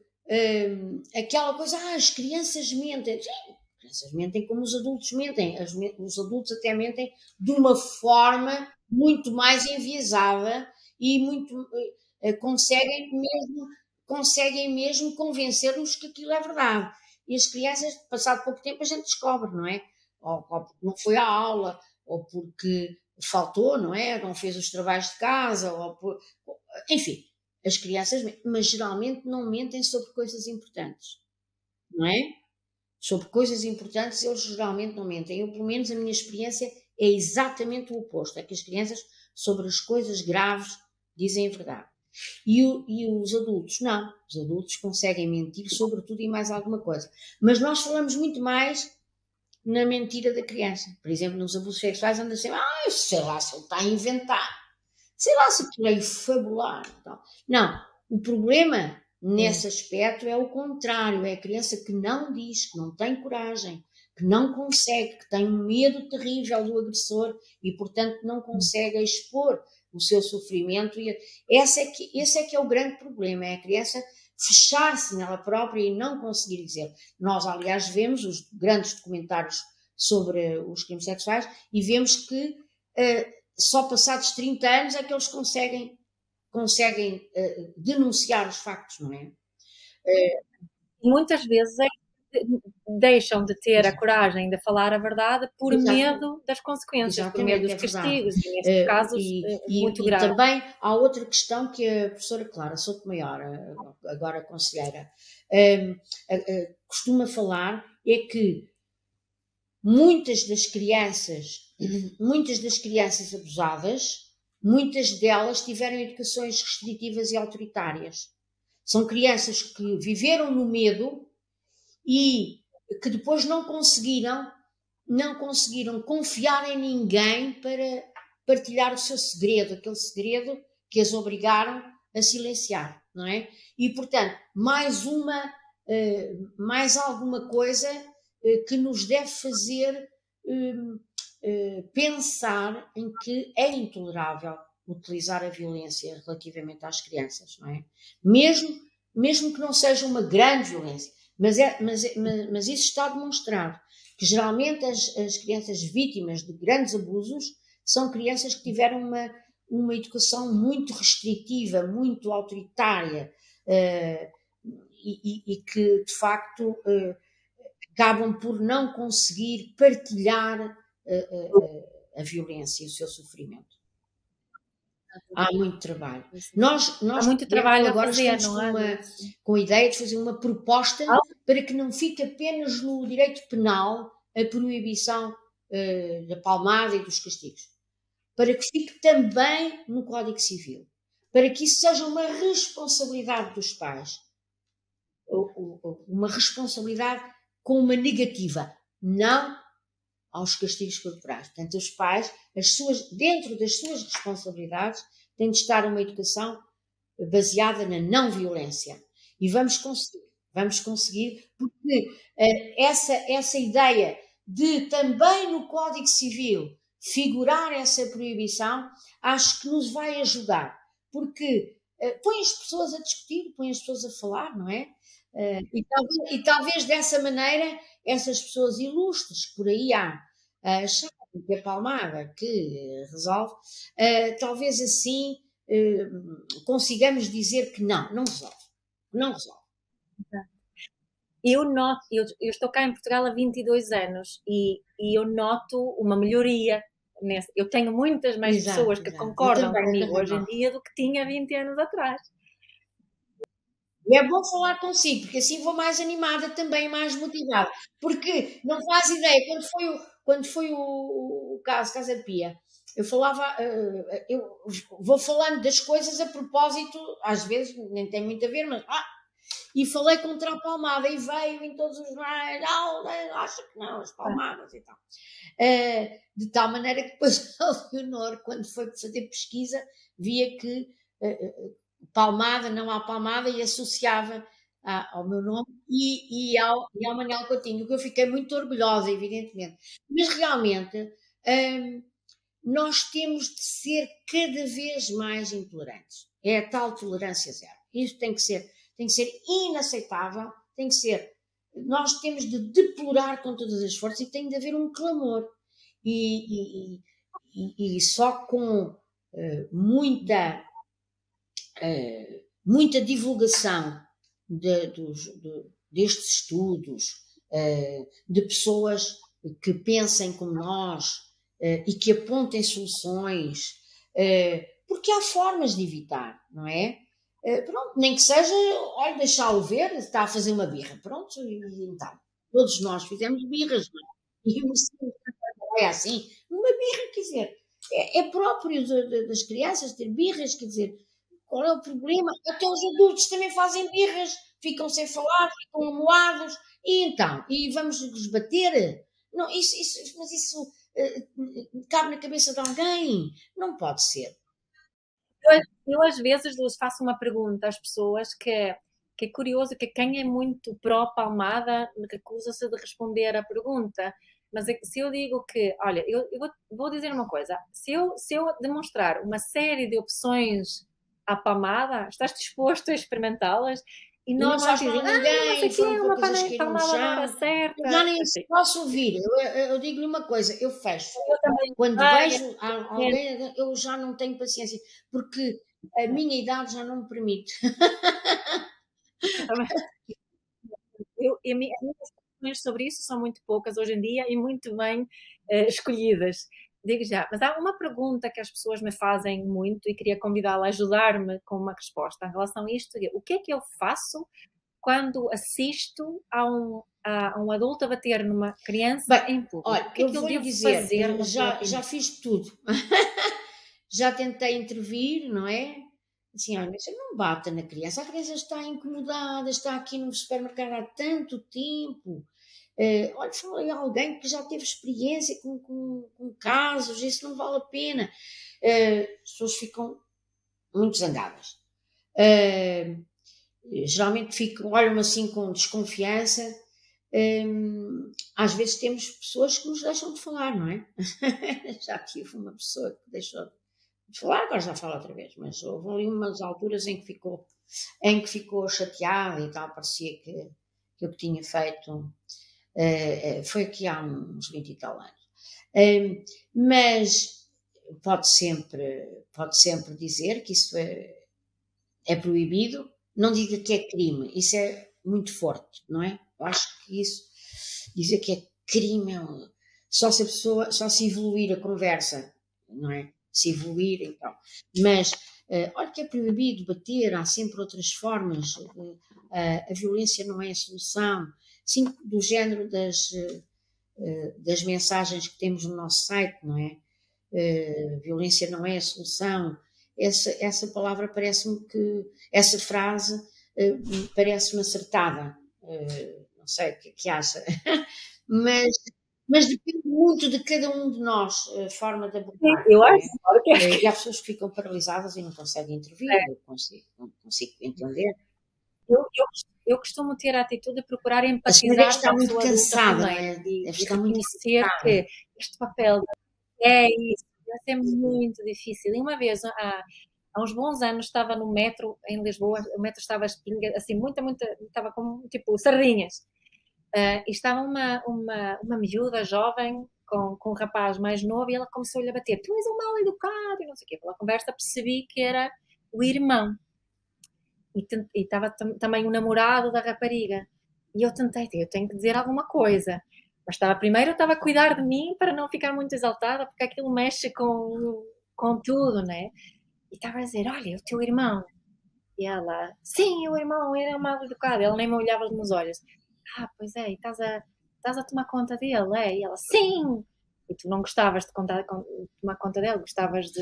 Speaker 2: aquela coisa, as crianças mentem. Sim, as crianças mentem como os adultos mentem. Os adultos até mentem de uma forma muito mais enviesada e muito conseguem mesmo convencer-nos que aquilo é verdade. E as crianças, passado pouco tempo, a gente descobre, não é? Ou porque não foi à aula, ou porque faltou, não é? Não fez os trabalhos de casa, enfim, as crianças, mas geralmente não mentem sobre coisas importantes, não é? Sobre coisas importantes eles geralmente não mentem. Eu, pelo menos, a minha experiência é exatamente o oposto, é que as crianças sobre as coisas graves dizem a verdade. E os adultos, não. Os adultos conseguem mentir sobre tudo e mais alguma coisa. Mas nós falamos muito mais na mentira da criança. Por exemplo, nos abusos sexuais anda sempre, sei lá se ele está a inventar, sei lá se ele é fabular. Não, o problema nesse aspecto é o contrário, é a criança que não diz, que não tem coragem, que não consegue, que tem um medo terrível do agressor e, portanto, não consegue expor o seu sofrimento. E esse é que é o grande problema, é a criança fechar-se nela própria e não conseguir dizer. Nós, aliás, vemos os grandes documentários sobre os crimes sexuais e vemos que só passados 30 anos é que eles conseguem denunciar os factos, não é?
Speaker 1: Muitas vezes deixam de ter a coragem de falar a verdade por medo das consequências, por medo dos castigos, e nestes casos muito graves.
Speaker 2: E também há outra questão que a professora Clara Sotomayor, agora conselheira, costuma falar, é que muitas das crianças abusadas, muitas delas tiveram educações restritivas e autoritárias. São crianças que viveram no medo e que depois não conseguiram confiar em ninguém para partilhar o seu segredo, aquele segredo que as obrigaram a silenciar, não é? E, portanto, mais alguma coisa que nos deve fazer pensar em que é intolerável utilizar a violência relativamente às crianças, não é? Mesmo que não seja uma grande violência, mas isso está demonstrado, que geralmente as crianças vítimas de grandes abusos são crianças que tiveram uma educação muito restritiva, muito autoritária e que, de facto, acabam por não conseguir partilhar a violência e o seu sofrimento. Há muito trabalho. Nós
Speaker 1: há muito trabalho
Speaker 2: agora
Speaker 1: a fazer,
Speaker 2: estamos com a ideia de fazer uma proposta para que não fique apenas no direito penal a proibição da palmada e dos castigos. Para que fique também no Código Civil. Para que isso seja uma responsabilidade dos pais. Uma responsabilidade com uma negativa. Não aos castigos corporais. Portanto, os pais, dentro das suas responsabilidades, têm de estar uma educação baseada na não-violência. E vamos conseguir, porque essa ideia de também no Código Civil figurar essa proibição, acho que nos vai ajudar, porque põe as pessoas a discutir, põe as pessoas a falar, não é? E talvez dessa maneira essas pessoas ilustres que por aí há, que a palmada que resolve, talvez assim consigamos dizer que não resolve. Não resolve.
Speaker 1: Eu estou cá em Portugal há 22 anos e eu noto uma melhoria. Eu tenho muitas mais pessoas que concordam comigo hoje em dia do que tinha 20 anos atrás.
Speaker 2: E é bom falar consigo, porque assim vou mais animada também, mais motivada. Porque não faz ideia, quando foi o caso Casa Pia, eu falava, eu vou falando das coisas a propósito, às vezes nem tem muito a ver, mas e falei contra a palmada e veio em todos os mares, acha que não, as palmadas e tal. De tal maneira que depois a Leonor, quando foi fazer pesquisa, via que palmada, não há palmada, e associava ao meu nome e ao Manel Coutinho, que eu fiquei muito orgulhosa, evidentemente. Mas realmente nós temos de ser cada vez mais intolerantes. É a tal tolerância zero. Isso tem que ser inaceitável, tem que ser. Nós temos de deplorar com todas as forças e tem de haver um clamor. E só com muita divulgação destes estudos, de pessoas que pensem como nós e que apontem soluções, porque há formas de evitar, não é? Pronto, nem que seja, olha, deixá-lo ver, está a fazer uma birra, pronto, e então, todos nós fizemos birras, não é? E o é assim, uma birra, quer dizer, é próprio das crianças ter birras, quer dizer, qual é o problema? Até os adultos também fazem birras, ficam sem falar, ficam amoados, e então, e vamos nos bater? Não, mas isso cabe na cabeça de alguém? Não pode ser.
Speaker 1: Eu às vezes faço uma pergunta às pessoas que é curioso, que quem é muito pró-palmada recusa-se de responder à pergunta. Mas se eu digo que, olha, eu vou dizer uma coisa, se eu demonstrar uma série de opções à palmada, estás disposto a experimentá-las? E
Speaker 2: não faz
Speaker 1: dizem,
Speaker 2: mal a ninguém,
Speaker 1: foram
Speaker 2: uma
Speaker 1: palmada na hora certa.
Speaker 2: Eu já nem posso ouvir, eu digo-lhe uma coisa, eu fecho. Quando vejo alguém, eu já não tenho paciência, porque a minha idade já não me permite.
Speaker 1: As minhas opiniões sobre isso são muito poucas hoje em dia e muito bem escolhidas. Digo já, mas há uma pergunta que as pessoas me fazem muito e queria convidá-la a ajudar-me com uma resposta em relação a isto. O que é que eu faço quando assisto a um adulto a bater numa criança em público?
Speaker 2: Olha,
Speaker 1: o que é que eu devo fazer?
Speaker 2: Já fiz tudo. Já tentei intervir, não é? Assim, olha, você não bata na criança, a criança está incomodada, está aqui no supermercado há tanto tempo. Olha, falei a alguém que já teve experiência com casos, isso não vale a pena. As pessoas ficam muito zangadas. Geralmente olham assim com desconfiança. Às vezes temos pessoas que nos deixam de falar, não é? Já tive uma pessoa que deixou de falar, agora já fala outra vez, mas houve ali umas alturas em que ficou chateada e tal, parecia que eu que tinha feito foi aqui há uns 20 e tal anos. Mas pode sempre dizer que isso é proibido, não diga que é crime, isso é muito forte, não é? Eu acho que isso, dizer que é crime, só se evoluir a conversa, não é? Se evoluir, então. Mas, olha que é proibido bater, há sempre outras formas, a violência não é a solução, sim, do género das mensagens que temos no nosso site, não é? Violência não é a solução. Essa palavra parece-me que, essa frase parece-me acertada. Não sei o que acha, mas depende muito de cada um de nós, a forma de abordar.
Speaker 1: Eu acho
Speaker 2: e há pessoas que ficam paralisadas e não conseguem intervir, eu não consigo entender.
Speaker 1: Eu costumo ter a atitude de procurar
Speaker 2: empatizar
Speaker 1: com a
Speaker 2: está muito cansada,
Speaker 1: e reconhecer que este papel é isso, vai ser muito difícil. E uma vez, há uns bons anos, estava no metro em Lisboa, o metro estava assim, estava como tipo sardinhas. E estava uma miúda jovem com um rapaz mais novo e ela começou-lhe a bater. Tu és um mal educado e não sei o quê. Pela conversa percebi que era o irmão. E estava também o namorado da rapariga. E eu tenho que dizer alguma coisa. Mas primeiro eu estava a cuidar de mim para não ficar muito exaltada, porque aquilo mexe com tudo, né? E estava a dizer, olha, o teu irmão. E ela, sim, o irmão, ele é um mal educado. Ela nem me olhava nos olhos. Pois é, e estás a tomar conta dele, é? E ela, sim! E tu não gostavas de tomar conta dele, gostavas de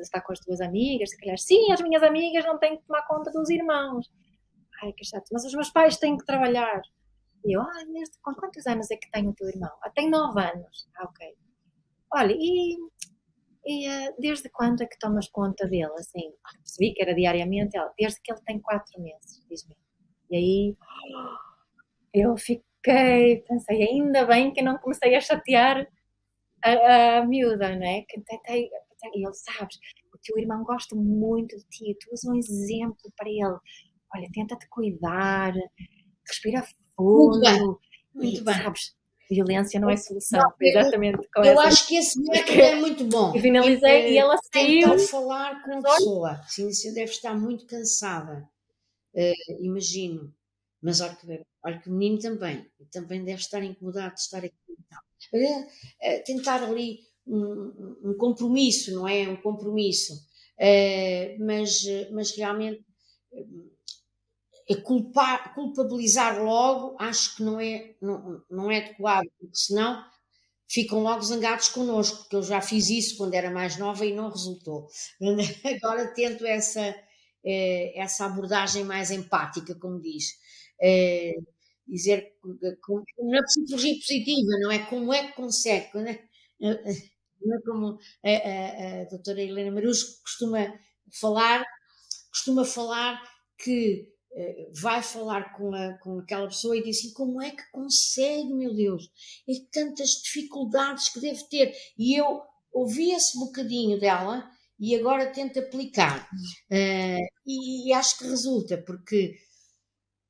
Speaker 1: estar com as tuas amigas, se calhar, sim, as minhas amigas não têm que tomar conta dos irmãos. ai, que chato, mas os meus pais têm que trabalhar. E eu, desde com quantos anos é que tem o teu irmão? Tem 9 anos. Ok. Olha, desde quando é que tomas conta dele? Assim, percebi que era diariamente. Ela, desde que ele tem 4 meses, diz-me. E aí eu pensei, ainda bem que não comecei a chatear a miúda, não é? Que tentei, e ele, sabes, o teu irmão gosta muito de ti, tu és um exemplo para ele. Olha, tenta-te cuidar, respira
Speaker 2: Muito bem,
Speaker 1: fundo,
Speaker 2: muito
Speaker 1: e
Speaker 2: bem.
Speaker 1: sabes, violência não é solução.
Speaker 2: Não,
Speaker 1: Exatamente com
Speaker 2: eu
Speaker 1: essa.
Speaker 2: acho que esse método é muito bom.
Speaker 1: E finalizei e ela saiu.
Speaker 2: Tentar falar com a pessoa. Sim, você deve estar muito cansada, imagino. Mas olha que o menino também deve estar incomodado de estar aqui. Tentar ali um compromisso, não é? Um compromisso. Mas realmente culpabilizar logo, acho que não é adequado, porque senão ficam logo zangados connosco, porque eu já fiz isso quando era mais nova e não resultou. Agora tento essa abordagem mais empática, como diz. Dizer, na psicologia positiva, não é? Como é que consegue? Não é como a doutora Helena Marus costuma falar que vai falar com aquela pessoa e diz assim, como é que consegue, meu Deus? E tantas dificuldades que deve ter. E eu ouvi esse bocadinho dela e agora tento aplicar. E acho que resulta, porque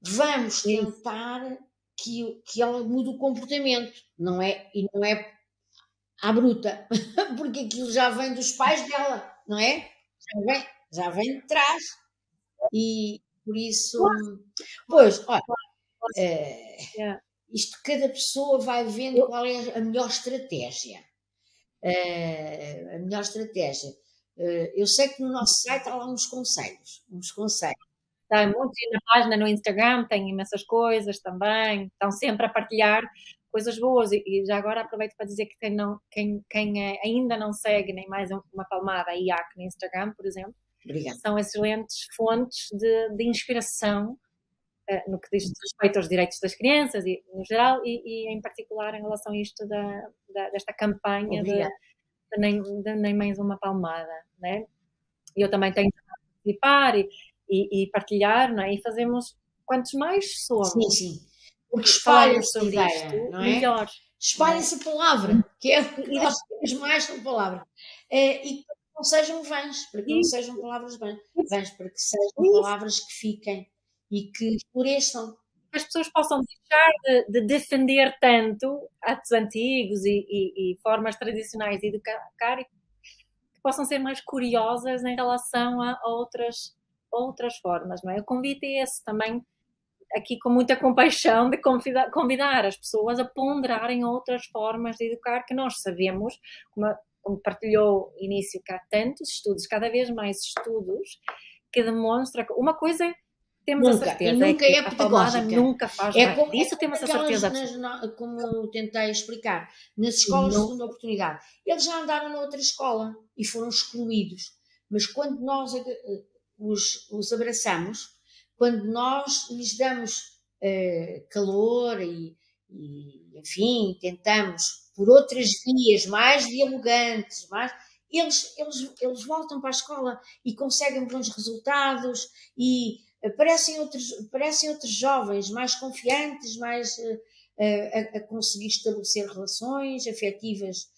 Speaker 2: vamos tentar que ela mude o comportamento, não é? E não é à bruta, porque aquilo já vem dos pais dela, não é? Já vem de trás. E por isso, pois, olha, isto cada pessoa vai vendo qual é a melhor estratégia. A melhor estratégia. Eu sei que no nosso site há lá uns conselhos.
Speaker 1: Tem muitos na página no Instagram, tem imensas coisas também, estão sempre a partilhar coisas boas. E já agora aproveito para dizer que quem ainda não segue nem mais uma palmada a IAC no Instagram, por exemplo,
Speaker 2: Obrigada.
Speaker 1: são excelentes fontes de inspiração no que diz respeito aos direitos das crianças e no geral e em particular em relação a isto desta campanha de nem mais uma palmada, né? E eu também tenho que participar e partilhar, não é? E fazemos quantos mais somos.
Speaker 2: Sim. Porque
Speaker 1: Falarmos
Speaker 2: espalha-se a
Speaker 1: sobre
Speaker 2: ideia,
Speaker 1: isto,
Speaker 2: não é?
Speaker 1: Melhor.
Speaker 2: Espalha-se a palavra, que é o que nós temos mais com a palavra. E para que não sejam vãs, para que não sejam palavras vãs, para que sejam palavras que fiquem e que floresçam.
Speaker 1: Que as pessoas possam deixar de defender tanto atos antigos e formas tradicionais de educar e que possam ser mais curiosas em relação a outras formas, não é? O convite é esse também, aqui com muita compaixão, de convidar as pessoas a ponderarem outras formas de educar que nós sabemos, como partilhou o início, que há tantos estudos, cada vez mais estudos, que demonstram que uma coisa temos
Speaker 2: nunca,
Speaker 1: a certeza,
Speaker 2: e nunca
Speaker 1: é que
Speaker 2: é
Speaker 1: a palmada
Speaker 2: pedagógica.
Speaker 1: nunca faz bem. Disso temos a certeza absoluta.
Speaker 2: Como eu tentei explicar, nas escolas de segunda oportunidade, eles já andaram na outra escola e foram excluídos. Mas quando nós os abraçamos, quando nós lhes damos calor enfim, tentamos por outras vias mais dialogantes, eles voltam para a escola e conseguem bons resultados e parecem outros jovens mais confiantes, mais a conseguir estabelecer relações afetivas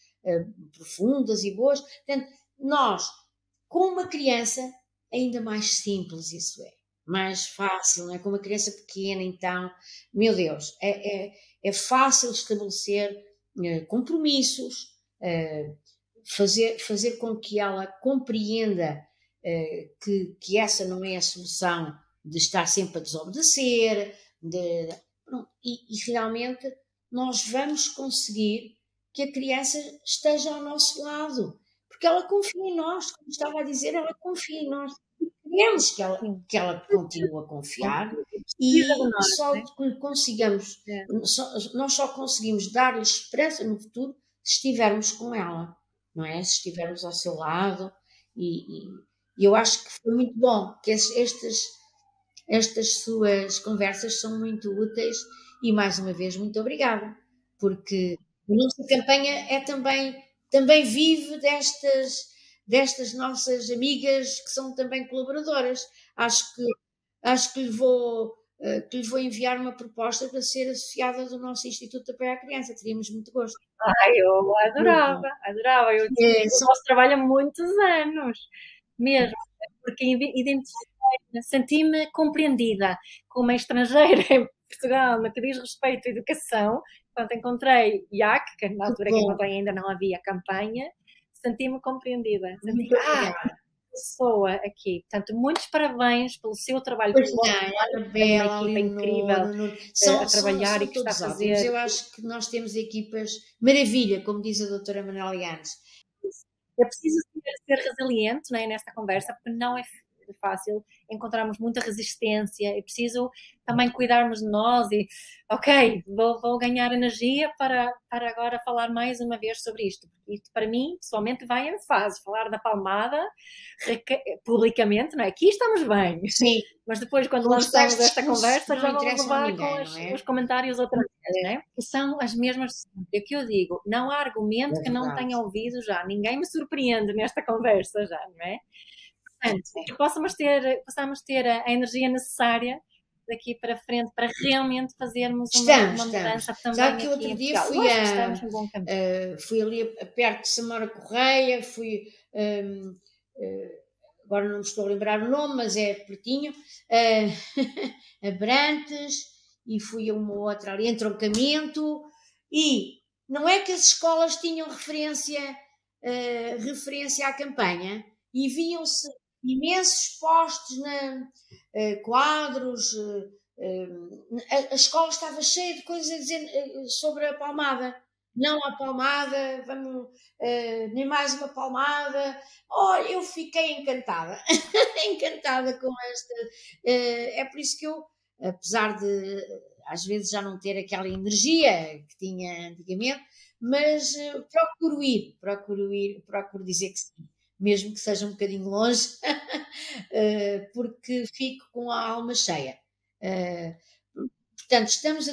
Speaker 2: profundas e boas. Portanto, nós, com uma criança, ainda mais simples isso é. Mais fácil, não é? Com uma criança pequena, então, meu Deus, é fácil estabelecer compromissos, fazer com que ela compreenda que essa não é a solução de estar sempre a desobedecer, e realmente nós vamos conseguir que a criança esteja ao nosso lado, porque ela confia em nós, como estava a dizer, ela confia em nós. Queremos que ela continue a confiar e só consigamos, nós só conseguimos dar-lhe esperança no futuro se estivermos com ela, não é? Se estivermos ao seu lado e eu acho que foi muito bom que estas suas conversas são muito úteis e, mais uma vez, muito obrigada, porque a nossa campanha é também vive destas nossas amigas que são também colaboradoras. Acho que lhe vou enviar uma proposta para ser associada do nosso Instituto de Apoio à Criança. Teríamos muito gosto.
Speaker 1: Ai, eu
Speaker 2: Muito bom.
Speaker 1: adorava. Eu o vosso trabalho há muitos anos, mesmo, porque identifiquei, senti-me compreendida como uma estrangeira em Portugal no que diz respeito à educação. Quando encontrei IAC, que na altura que encontrei ainda não havia campanha, senti-me compreendida.
Speaker 2: Muito obrigada.
Speaker 1: Pessoa aqui. Portanto, muitos parabéns pelo seu trabalho.
Speaker 2: Pois não, Anabela,
Speaker 1: uma equipa incrível a trabalhar e que está a fazer.
Speaker 2: Ótimos. Eu acho que nós temos equipas maravilha, como diz a doutora Manuela Yanes.
Speaker 1: É preciso ser resiliente, né, nesta conversa, porque não é fácil, encontramos muita resistência, é preciso também cuidarmos de nós e, ok, vou ganhar energia para agora falar mais uma vez sobre isto, porque isto para mim, pessoalmente, vai em fase, falar da palmada publicamente, não é? Aqui estamos bem.
Speaker 2: Sim.
Speaker 1: Mas depois, quando lançamos esta conversa, já vamos levar com os comentários outra vez, né? Que são as mesmas. É o que eu digo, não há argumento que não tenha ouvido já. Ninguém me surpreende nesta conversa já, não é? Portanto, que possamos ter a energia necessária daqui para frente para realmente fazermos uma mudança também.
Speaker 2: Já que outro dia fui ali perto de Samora Correia, agora não me estou a lembrar o nome, mas é pertinho, a Brantes, e fui a uma outra ali, Entroncamento, e não é que as escolas tinham referência à campanha, e viam-se imensos postes, quadros, a escola estava cheia de coisas a dizer sobre a palmada. Não a palmada, nem mais uma palmada. Eu fiquei encantada, encantada com esta. É por isso que eu, apesar de às vezes já não ter aquela energia que tinha antigamente, mas procuro dizer que sim, mesmo que seja um bocadinho longe, porque fico com a alma cheia. Portanto, estamos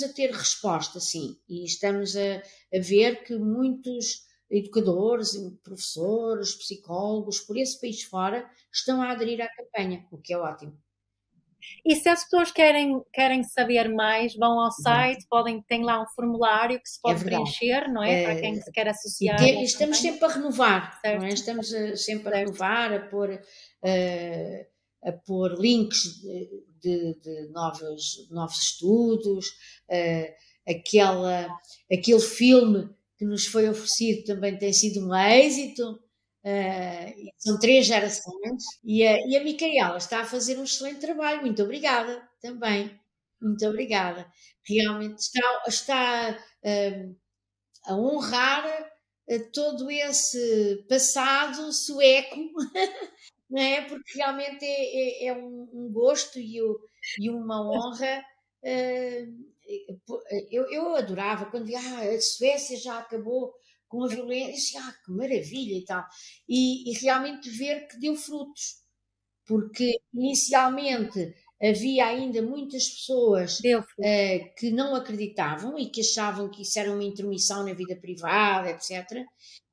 Speaker 2: a ter resposta, sim, e estamos a ver que muitos educadores, professores, psicólogos, por esse país fora, estão a aderir à campanha, o que é ótimo.
Speaker 1: E se as pessoas querem saber mais, vão ao site, tem lá um formulário que se pode preencher, não é? Para quem se quer associar.
Speaker 2: E estamos sempre a renovar, não é? Estamos sempre a renovar, a pôr links de novos estudos, aquele filme que nos foi oferecido também tem sido um êxito. São 3 gerações e a Micaela está a fazer um excelente trabalho. Muito obrigada também. Muito obrigada. Realmente está a honrar todo esse passado sueco, não é? Porque realmente é um gosto e uma honra. Eu adorava quando via a Suécia já acabou com a violência, que maravilha e tal, e realmente ver que deu frutos, porque inicialmente havia ainda muitas pessoas que não acreditavam e que achavam que isso era uma intromissão na vida privada, etc.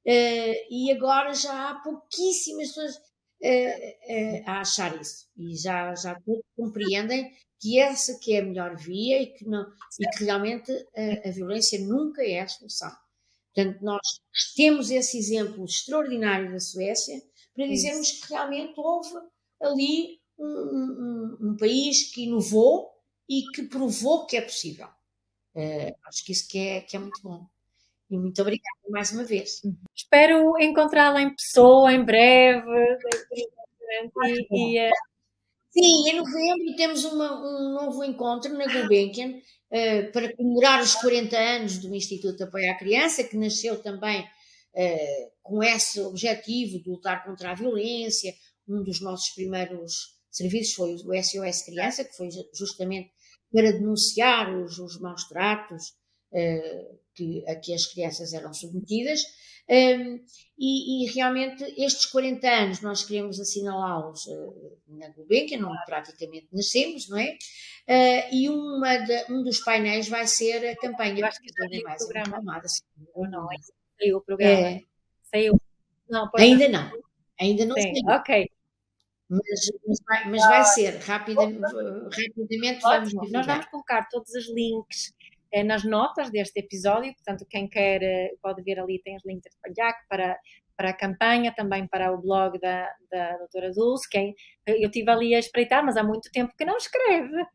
Speaker 2: E agora já há pouquíssimas pessoas a achar isso, e já todos compreendem que essa que é a melhor via e que realmente a violência nunca é a solução. Portanto, nós temos esse exemplo extraordinário da Suécia para dizermos que realmente houve ali um país que inovou e que provou que é possível. Acho que isso que é muito bom. E muito obrigada mais uma vez.
Speaker 1: Espero encontrá-la em pessoa em breve.
Speaker 2: Sim, em novembro temos um novo encontro na Gulbenkian para comemorar os 40 anos do Instituto de Apoio à Criança, que nasceu também com esse objetivo de lutar contra a violência. Um dos nossos primeiros serviços foi o SOS Criança, que foi justamente para denunciar os maus tratos a que as crianças eram submetidas. E realmente estes 40 anos nós queremos assinalá-los na Gulbenkian, onde praticamente nascemos, não é? E um dos painéis vai ser a campanha
Speaker 1: Eu acho que já
Speaker 2: Portuguesa
Speaker 1: vi o
Speaker 2: Mais
Speaker 1: programa.
Speaker 2: Aclamada.
Speaker 1: Ou não, saiu o programa.
Speaker 2: É,
Speaker 1: Saiu. Não, pois
Speaker 2: ainda não, ainda não
Speaker 1: sim,
Speaker 2: sei,
Speaker 1: ok.
Speaker 2: mas vai ser, rapidamente vamos
Speaker 1: Ótimo. Nós vamos
Speaker 2: divulgar.
Speaker 1: colocar todos os links nas notas deste episódio, portanto, quem quer pode ver ali, tem os links de Palhac para a campanha, também para o blog da doutora Dulce, eu estive ali a espreitar, mas há muito tempo que não escreve.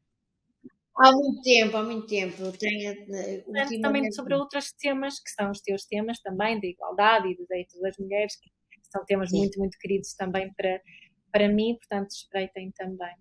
Speaker 2: Há muito tempo, eu tenho
Speaker 1: Também sobre
Speaker 2: ultimamente,
Speaker 1: outros temas, que são os teus temas também, de igualdade e dos direitos das mulheres, que são temas
Speaker 2: sim.
Speaker 1: muito, muito queridos também para mim, portanto, espreitem também.